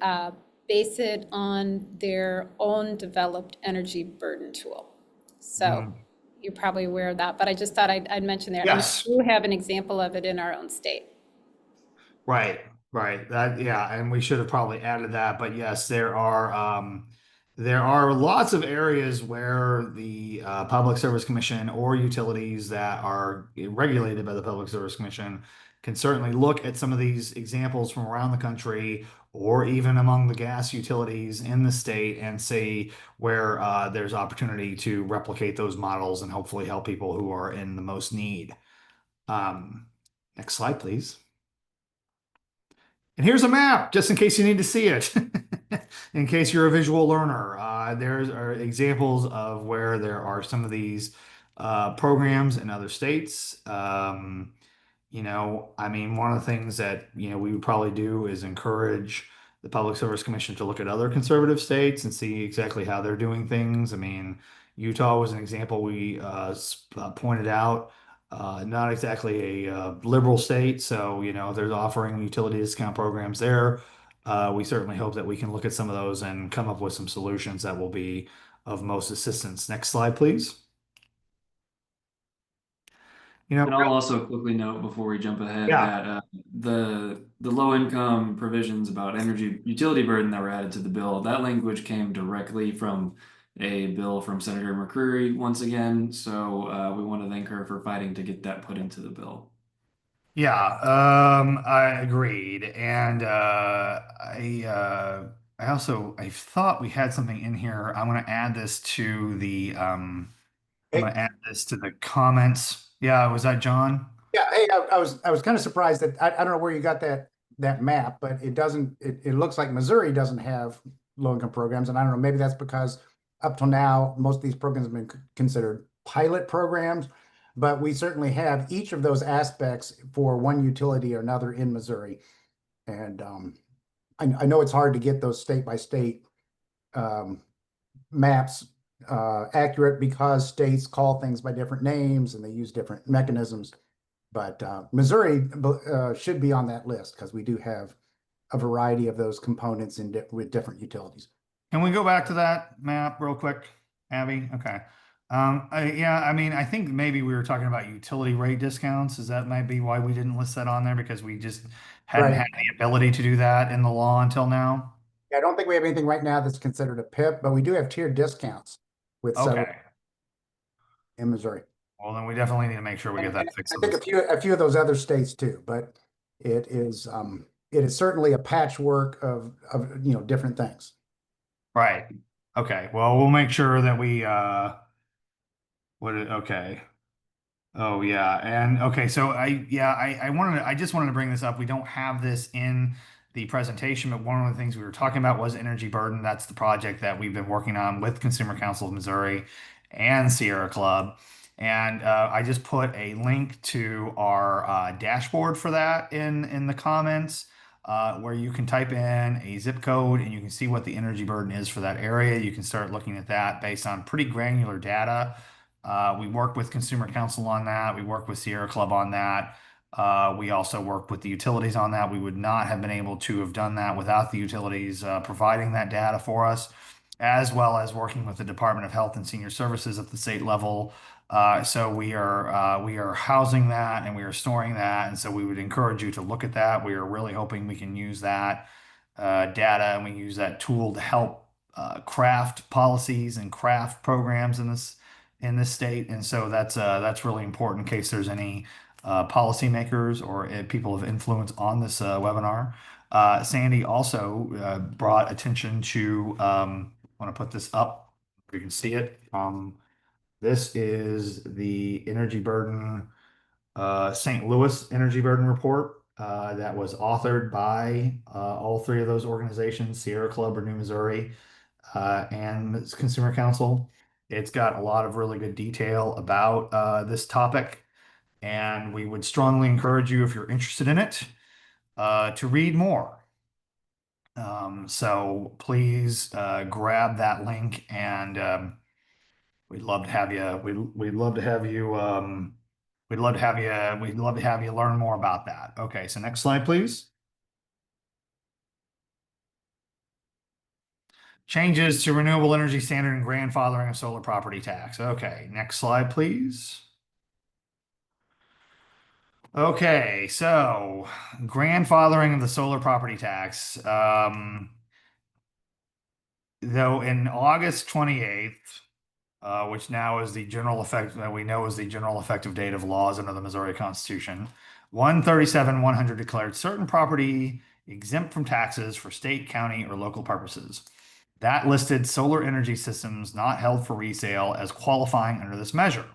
base it on their own developed energy burden tool. So mm, you're probably aware of that, but I just thought I'd mention that. And yes. we do have an example of it in our own state. Right, right. That yeah, and we should have probably added that, but yes, there are lots of areas where the Public Service Commission or utilities that are regulated by the Public Service Commission can certainly look at some of these examples from around the country or even among the gas utilities in the state and see where there's opportunity to replicate those models and hopefully help people who are in the most need. Um, Next slide, please. And here's a map, just in case you need to see it. In case you're a visual learner, there's are examples of where there are some of these programs in other states. I mean, one of the things that, we would probably do is encourage the Public Service Commission to look at other conservative states and see exactly how they're doing things. I mean, Utah was an example we pointed out. Not exactly a liberal state, so if there's offering utility discount programs there, we certainly hope that we can look at some of those and come up with some solutions that will be of most assistance. Next slide, please. And I'll also quickly note before we jump ahead Yeah, that the low income provisions about energy utility burden that were added to the bill, that language came directly from a bill from Senator McCreary once again. So we want to thank her for fighting to get that put into the bill. yeah, I agreed, and I thought we had something in here. I'm going to add this to the I'm Hey, going to add this to the comments. Yeah, was that John? yeah, hey, I was kind of surprised that I don't know where you got that map, but it looks like Missouri doesn't have low income programs, and I don't know, maybe that's because up till now most of these programs have been considered pilot programs, but we certainly have each of those aspects for one utility or another in Missouri. And I know it's hard to get those state by state um, maps accurate because states call things by different names and they use different mechanisms. But Missouri should be on that list because we do have a variety of those components with different utilities. Can we go back to that map real quick, Abby? Okay. Yeah, I mean, I think maybe we were talking about utility rate discounts. Is that might be why we didn't list that on there because we just hadn't Right. had the ability to do that in the law until now? I don't think we have anything right now that's considered a PIP, but we do have tiered discounts with several Okay. in Missouri. Well, then we definitely need to make sure we get And that fixed. I think a few of those other states too, but it is it is certainly a patchwork of different things. Right. Okay. Well, we'll make sure that we okay. Oh yeah, and okay, so I just wanted to bring this up. We don't have this in the presentation, but one of the things we were talking about was energy burden. That's the project that we've been working on with Consumer Council of Missouri and Sierra Club. And I just put a link to our dashboard for that in the comments, where you can type in a zip code and you can see what the energy burden is for that area. You can start looking at that based on pretty granular data. We work with Consumer Council on that. We work with Sierra Club on that. We also work with the utilities on that. We would not have been able to have done that without the utilities providing that data for us, as well as working with the Department of Health and Senior Services at the state level. So we are housing that and we are storing that, and so we would encourage you to look at that. We are really hoping we can use that data and we use that tool to help craft policies and craft programs in this state. And so that's really important in case there's any policymakers or people of influence on this webinar. Sandy also brought attention to, I want to put this up, you can see it. This is the energy burden, St. Louis energy burden report that was authored by all three of those organizations, Sierra Club or New Missouri, and Consumer Council. It's got a lot of really good detail about this topic, and we would strongly encourage you, if you're interested in it, to read more. So please grab that link, and we'd love to have you. We'd love to have you. We'd love to have you. We'd love to have you learn more about that. Okay, so next slide, please. Changes to renewable energy standard and grandfathering of solar property tax. Okay, next slide, please. Okay, so grandfathering of the solar property tax. Though in August 28th, which now is the general effect that we know is the general effective date of laws under the Missouri Constitution, 137-100 declared certain property exempt from taxes for state, county, or local purposes. That listed solar energy systems not held for resale as qualifying under this measure.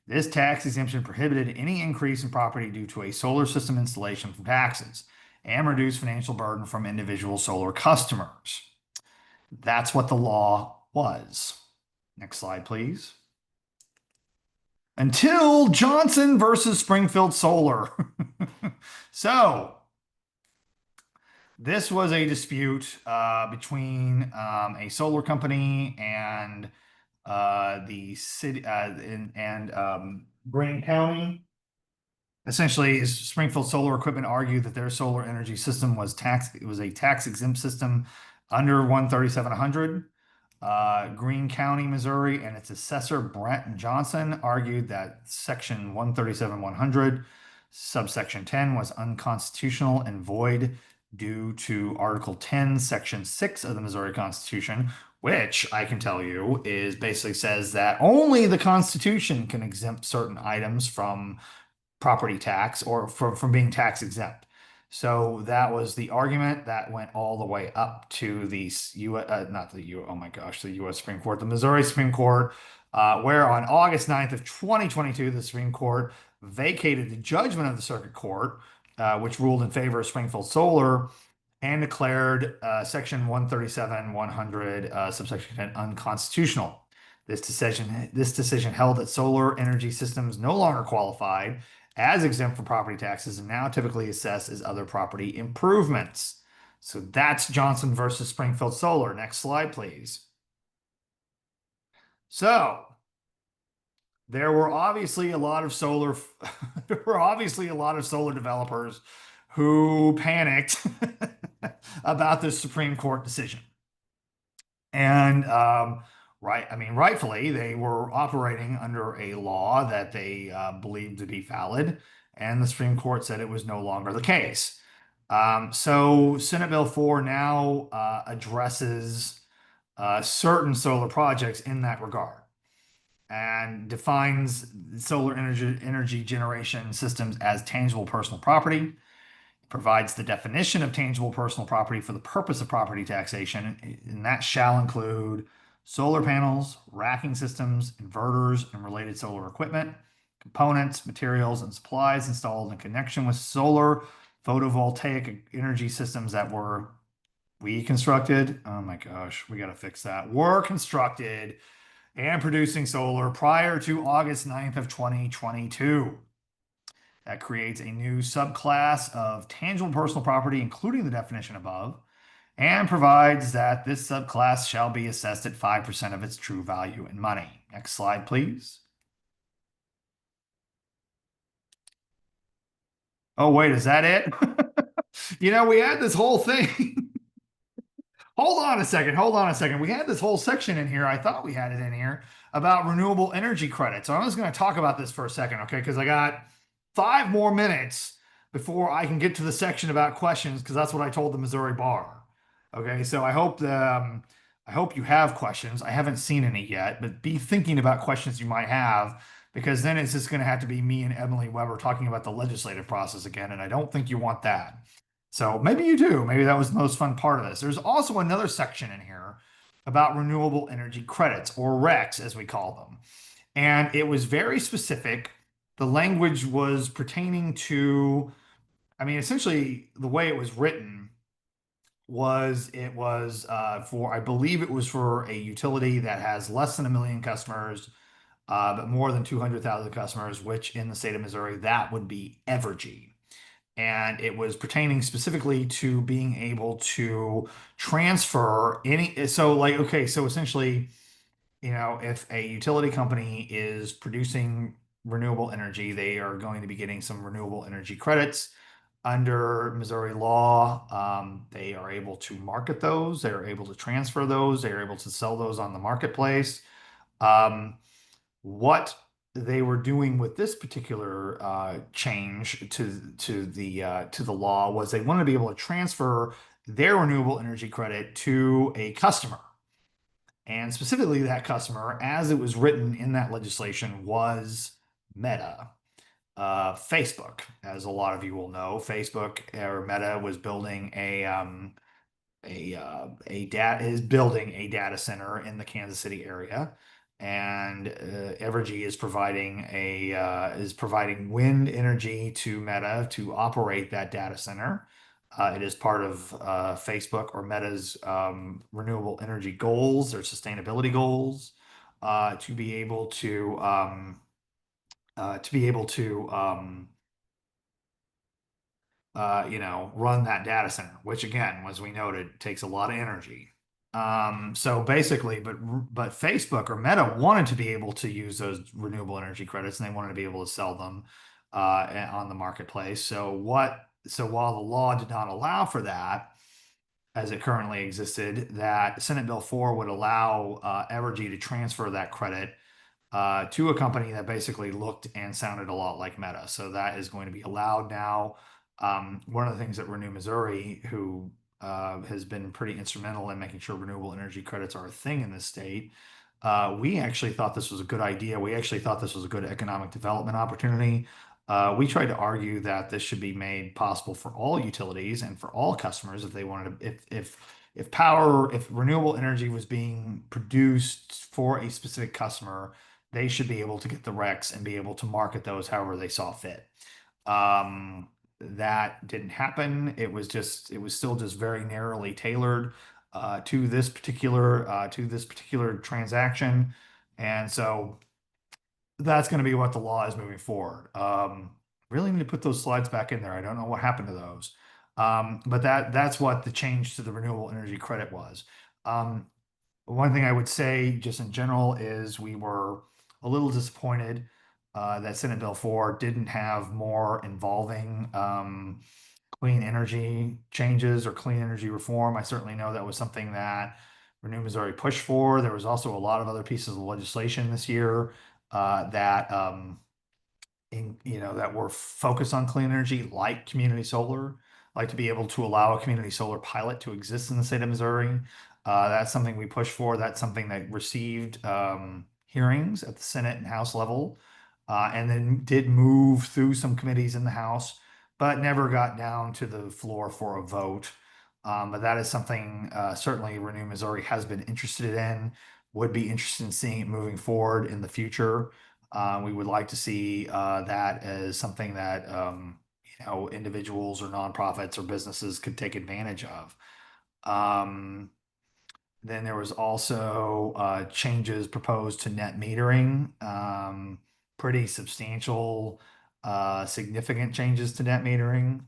This tax exemption prohibited any increase in property due to a solar system installation from taxes and reduced financial burden from individual solar customers. That's what the law was. Next slide, please. Until Johnson versus Springfield Solar. So, this was a dispute between a solar company and the city and Greene County. Essentially, Springfield Solar Equipment argued that their solar energy system was a tax exempt system under 13700. Greene County, Missouri, and its assessor Brent Johnson argued that Section 137-100, subsection 10, was unconstitutional and void due to Article 10, Section 6 of the Missouri Constitution, which I can tell you is basically says that only the Constitution can exempt certain items from property tax or from being tax exempt. So that was the argument that went all the way up to the not the U, oh my gosh, the U.S. Supreme Court, the Missouri Supreme Court, where on August 9th of 2022, the Supreme Court vacated the judgment of the Circuit Court, which ruled in favor of Springfield Solar and declared Section 137-100, subsection 10, unconstitutional. This decision held that solar energy systems no longer qualified as exempt from property taxes and now typically assessed as other property improvements. So that's Johnson versus Springfield Solar. Next slide, please. So there were obviously a lot of solar developers who panicked about this Supreme Court decision. And rightfully, they were operating under a law that they believed to be valid, and the Supreme Court said it was no longer the case. So Senate Bill 4 now addresses certain solar projects in that regard and defines solar energy generation systems as tangible personal property. provides the definition of tangible personal property for the purpose of property taxation, and that shall include solar panels, racking systems, inverters, and related solar equipment, components, materials, and supplies installed in connection with solar photovoltaic energy systems that we constructed. Oh my gosh, we got to fix that. Were constructed and producing solar prior to August 9th of 2022. That creates a new subclass of tangible personal property, including the definition above, and provides that this subclass shall be assessed at 5% of its true value in money. Next slide, please. Oh, wait, is that it? We had this whole thing. Hold on a second. Hold on a second. We had this whole section in here. I thought we had it in here about renewable energy credits. So I'm just going to talk about this for a second, okay? Because I got 5 more minutes before I can get to the section about questions, because that's what I told the Missouri bar. Okay, so I hope you have questions. I haven't seen any yet, but be thinking about questions you might have, because then it's just going to have to be me and Emily Weber talking about the legislative process again, and I don't think you want that. So maybe you do. Maybe that was the most fun part of this. There's also another section in here about renewable energy credits, or RECs as we call them. And it was very specific. The language was pertaining to, essentially the way it was written was for, I believe it was for a utility that has less than 1 million customers, but more than 200,000 customers, which in the state of Missouri, that would be Evergy. And it was pertaining specifically to being able to transfer any, so like, okay, so essentially, if a utility company is producing renewable energy, they are going to be getting some renewable energy credits under Missouri law. They are able to market those, they are able to transfer those, they are able to sell those on the marketplace. What they were doing with this particular change to the law was they wanted to be able to transfer their renewable energy credit to a customer. And specifically, that customer, as it was written in that legislation, was Meta. Facebook, as a lot of you will know, Facebook or Meta was building is building a data center in the Kansas City area, and Evergy is providing wind energy to Meta to operate that data center. It is part of Facebook or Meta's renewable energy goals or sustainability goals, to be able to run that data center, which again, as we noted, takes a lot of energy. So basically, but Facebook or Meta wanted to be able to use those renewable energy credits, and they wanted to be able to sell them on the marketplace. So while the law did not allow for that, as it currently existed, that Senate Bill 4 would allow Evergy to transfer that credit to a company that basically looked and sounded a lot like Meta. So that is going to be allowed now. One of the things that Renew Missouri, who has been pretty instrumental in making sure renewable energy credits are a thing in this state, we actually thought this was a good idea. We actually thought this was a good economic development opportunity. We tried to argue that this should be made possible for all utilities and for all customers if they wanted to, if renewable energy was being produced for a specific customer, they should be able to get the RECs and be able to market those however they saw fit. That didn't happen. It was still just very narrowly tailored to this particular transaction, and so that's going to be what the law is moving forward. Really need to put those slides back in there. I don't know what happened to those, but that's what the change to the renewable energy credit was. One thing I would say, just in general, is we were a little disappointed that Senate Bill 4 didn't have more involving clean energy changes or clean energy reform. I certainly know that was something that Renew Missouri pushed for. There was also a lot of other pieces of legislation this year that were focused on clean energy, like community solar, like to be able to allow a community solar pilot to exist in the state of Missouri. That's something we pushed for. That's something that received hearings at the Senate and House level, and then did move through some committees in the House. but never got down to the floor for a vote. But that is something certainly Renew Missouri has been interested in, would be interested in seeing it moving forward in the future. We would like to see that as something that individuals or nonprofits or businesses could take advantage of. Um, then there was also changes proposed to net metering, pretty substantial, significant changes to net metering.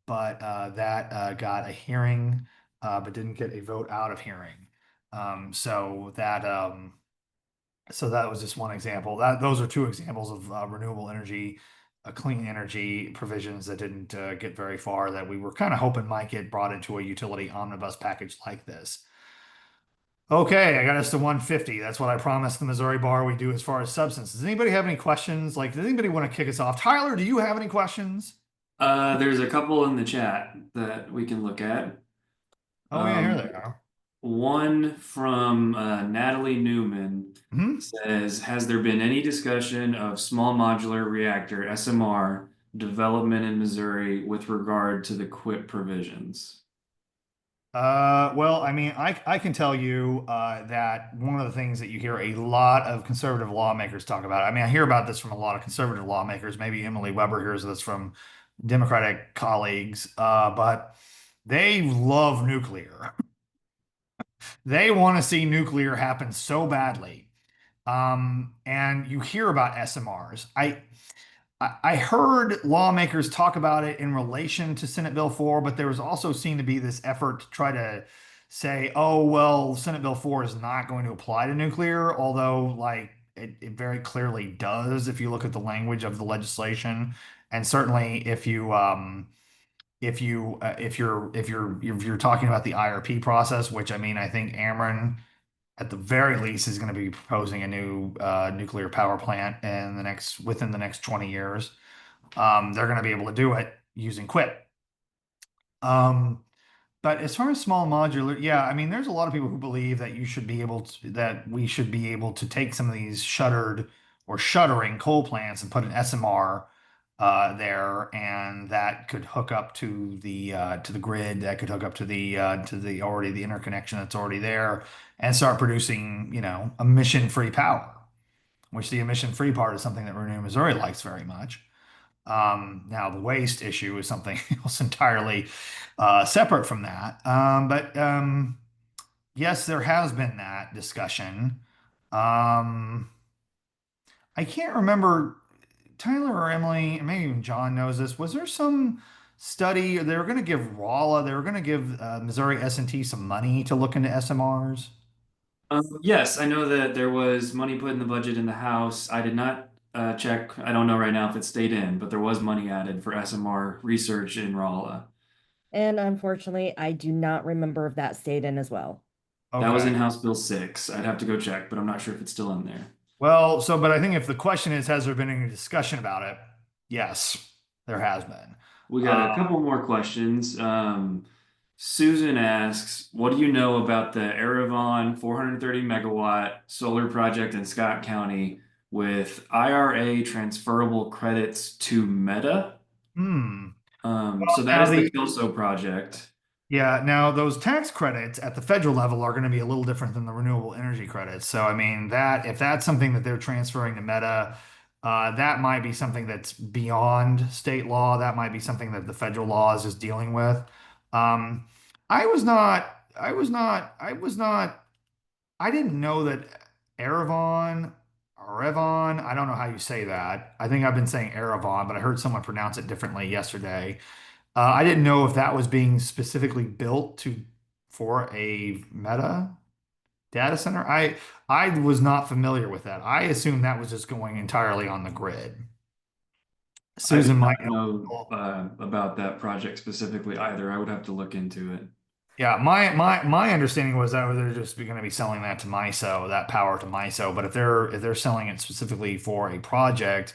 But that got a hearing, but didn't get a vote out of hearing. Um, so that um, so that was just one example. Those are two examples of renewable energy, clean energy provisions that didn't get very far that we were kind of hoping might get brought into a utility omnibus package like this. Okay, I got us to 150. That's what I promised the Missouri Bar we do as far as substance. Does anybody have any questions? Like, does anybody want to kick us off? Tyler, do you have any questions? There's a couple in the chat that we can look at. Oh yeah, here Um, they are. One from Natalie Newman Hmm. says, has there been any discussion of small modular reactor SMR development in Missouri with regard to the quit provisions? Well, I mean, I can tell you that one of the things that you hear a lot of conservative lawmakers talk about. I mean, I hear about this from a lot of conservative lawmakers. Maybe Emily Weber hears this from Democratic colleagues, but they love nuclear. They want to see nuclear happen so badly. And you hear about SMRs. I heard lawmakers talk about it in relation to Senate Bill 4, but there was also seen to be this effort to try to say, oh, well, Senate Bill 4 is not going to apply to nuclear, although like it very clearly does if you look at the language of the legislation. And certainly if you're talking about the IRP process, which I mean, I think Ameren at the very least is going to be proposing a new nuclear power plant within the next 20 years. They're going to be able to do it using quit. Um, but as far as small modular, yeah, I mean, there's a lot of people who believe that that we should be able to take some of these shuttered or shuttering coal plants and put an SMR there, and that could hook up to the grid. That could hook up to the interconnection that's already there, and start producing, emission-free power. Which the emission-free part is something that Renew Missouri likes very much. Now, the waste issue is something else entirely separate from that. But yes, there has been that discussion. Um, I can't remember, Tyler or Emily, and maybe even John knows this. Was there some study they were going to give Rolla, they were going to give Missouri S&T some money to look into SMRs? Yes, I know that there was money put in the budget in the House. I did not check. I don't know right now if it stayed in, but there was money added for SMR research in Rolla. And unfortunately, I do not remember if that stayed in as well. That was in Okay. House Bill 6. I'd have to go check, but I'm not sure if it's still in there. Well, but I think if the question is, has there been any discussion about it? Yes, there has been. We got a Uh, couple more questions. Susan asks, what do you know about the Erevan 430 megawatt solar project in Scott County with IRA transferable credits to Meta? hmm. So Well, that is the Kelso project. yeah, now those tax credits at the federal level are going to be a little different than the renewable energy credits. So, I mean, that if that's something that they're transferring to Meta, that might be something that's beyond state law. That might be something that the federal law is just dealing with. Um, I was not, I didn't know that Erevan, I don't know how you say that. I think I've been saying Erevan, but I heard someone pronounce it differently yesterday. I didn't know if that was being specifically built for a Meta data center. I was not familiar with that. I assumed that was just going entirely on the grid. I do Susan might not know know. about that project specifically either. I would have to look into it. Yeah, my understanding was that they're just going to be selling that to MISO, that power to MISO. But if they're selling it specifically for a project,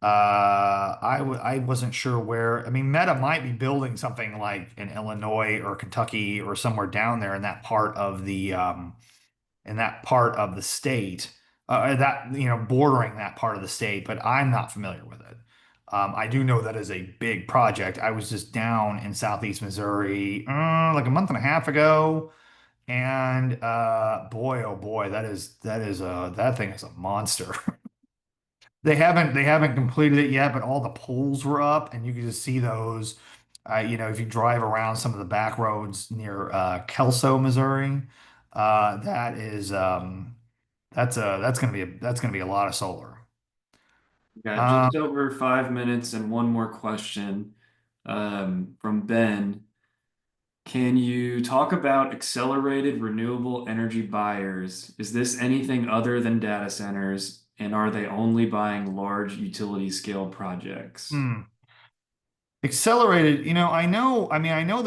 I wasn't sure where. I mean, Meta might be building something like in Illinois or Kentucky or somewhere down there in that part of the state, that bordering that part of the state. But I'm not familiar with it. I do know that is a big project. I was just down in southeast Missouri like a month and a half ago, and boy, oh boy, that thing is a monster. They haven't completed it yet, but all the poles were up, and you can just see those. If you drive around some of the back roads near Kelso, Missouri, that is that's gonna be a lot of solar. Got Um, just over 5 minutes and one more question from Ben. Can you talk about accelerated renewable energy buyers? Is this anything other than data centers, and are they only buying large utility scale projects? hmm. Accelerated, I know I know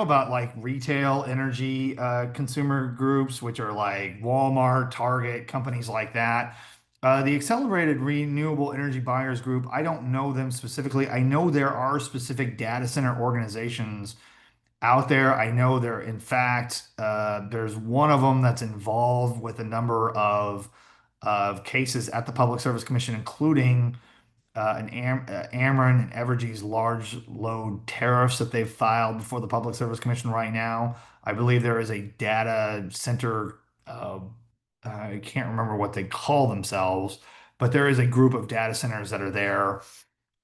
about like retail energy consumer groups, which are like Walmart, Target, companies like that. The Accelerated Renewable Energy Buyers Group, I don't know them specifically. I know there are specific data center organizations out there. I know in fact, there's one of them that's involved with a number of cases at the Public Service Commission, including Ameren and Evergy's large load tariffs that they've filed before the Public Service Commission right now. I believe there is a data center. I can't remember what they call themselves, but there is a group of data centers that are there,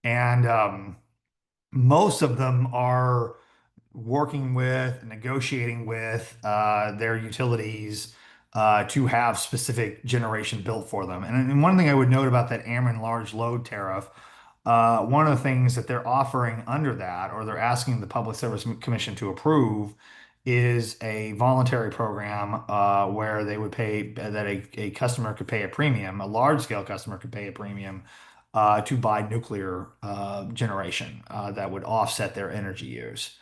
and most of them are working with, negotiating with their utilities to have specific generation built for them. And one thing I would note about that Ameren large load tariff, one of the things that they're offering under that, or they're asking the Public Service Commission to approve, is a voluntary program where they would pay that a customer could pay a premium, a large scale customer could pay a premium to buy nuclear generation that would offset their energy use.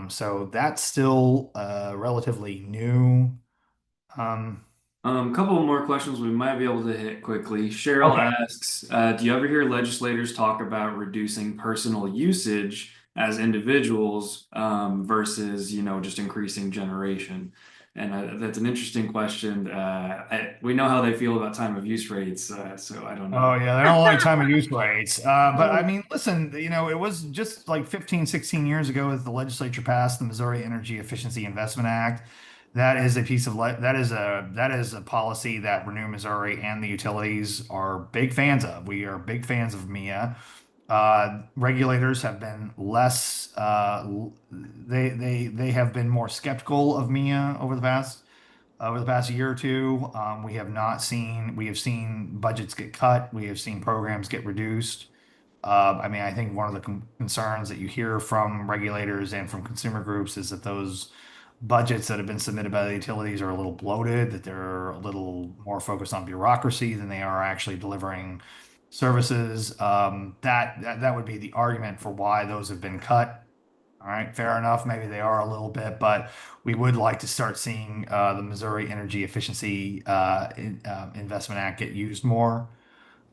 So that's still relatively new. Um, Couple more questions we might be able to hit quickly. Cheryl okay. asks, do you ever hear legislators talk about reducing personal usage as individuals versus, just increasing generation? And that's an interesting question. We know how they feel about time of use rates, so I don't Oh know. yeah, they don't like time of use rates. But I mean, listen, it was just like 15, 16 years ago that the legislature passed the Missouri Energy Efficiency Investment Act. That is a piece of that is a policy that Renew Missouri and the utilities are big fans of. We are big fans of MIA. Regulators have been less they have been more skeptical of MIA over the past year or two. We have seen budgets get cut. We have seen programs get reduced. I mean, I think one of the concerns that you hear from regulators and from consumer groups is that those budgets that have been submitted by the utilities are a little bloated, that they're a little more focused on bureaucracy than they are actually delivering services. That would be the argument for why those have been cut. All right, fair enough. Maybe they are a little bit, but we would like to start seeing the Missouri Energy Efficiency Investment Act get used more.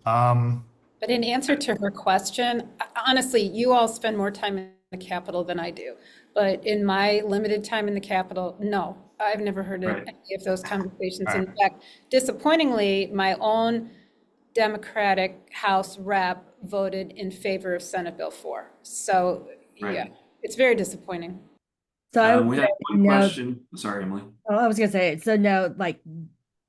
Um, But in answer to her question, honestly, you all spend more time in the Capitol than I do. But in my limited time in the Capitol, no, I've never heard of Right. any of those conversations. all In right. fact, disappointingly, my own Democratic House rep voted in favor of Senate Bill 4. So, yeah, Right. it's very disappointing. So I would We say have one no. question. Sorry, Emily. Oh, I was gonna say, so no, like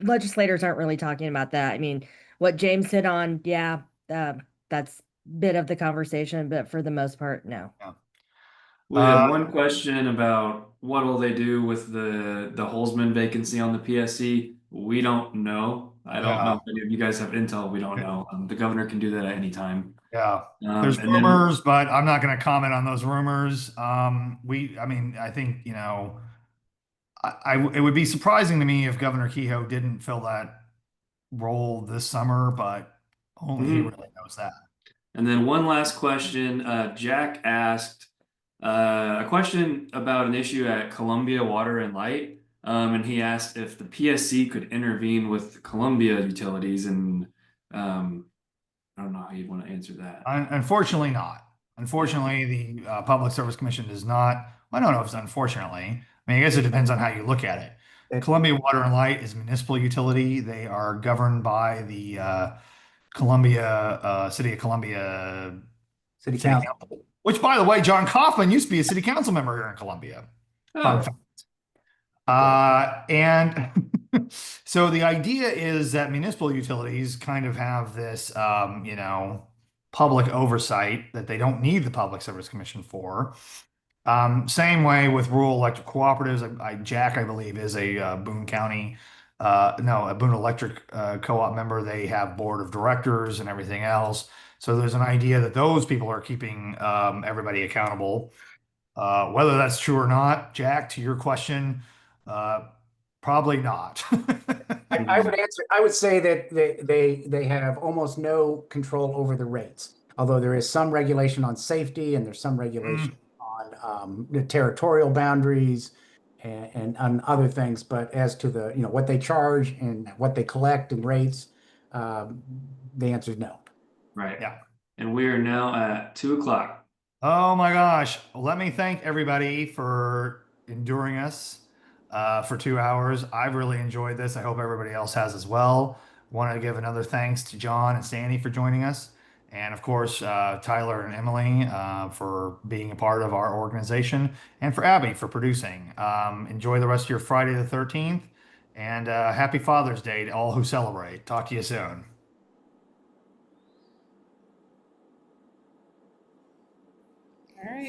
legislators aren't really talking about that. I mean, what James hit on, yeah, that's bit of the conversation, but for the most part, no. Yeah. We have Uh, one question about what will they do with the Holzman vacancy on the PSC. We don't know. I don't know yeah. if any of you guys have intel. We don't know. The governor can do that at any time. Yeah. There's And then, rumors, but I'm not going to comment on those rumors. I mean, I think, it would be surprising to me if Governor Kehoe didn't fill that role this summer, but only he mhm. really knows that. And then one last question. Jack asked a question about an issue at Columbia Water and Light. And he asked if the PSC could intervene with Columbia utilities. And I don't know how you'd want to answer that. Unfortunately, not. Yeah. Unfortunately, the Public Service Commission does not. Well, I don't know if it's unfortunately. I mean, I guess it depends on how you look at it. It, Columbia Water and Light is a municipal utility. They are governed by City of Columbia City City Council. Council. Which, by the way, John Kaufman used to be a city council member here in Columbia. Fun Oh, fact. And so the idea is that municipal utilities kind of have this, public oversight that they don't need the Public Service Commission for. Same way with rural electric cooperatives. Jack, I believe, is a Boone County, no, a Boone Electric co-op member. They have board of directors and everything else. So there's an idea that those people are keeping everybody accountable. Whether that's true or not, Jack, to your question, uh, probably not. I would answer, I would say that they have almost no control over the rates, although there is some regulation on safety and there's some regulation Mm, on the territorial boundaries and on other things. But as to the, what they charge and what they collect and rates, um, the answer is no. right. yeah. And we are now at 2 o'clock. Oh my gosh. Let me thank everybody for enduring us for 2 hours. I've really enjoyed this. I hope everybody else has as well. Want to give another thanks to John and Sandy for joining us. And of course, Tyler and Emily for being a part of our organization, and for Abby for producing. Enjoy the rest of your Friday the 13th, and happy Father's Day to all who celebrate. Talk to you soon. All right.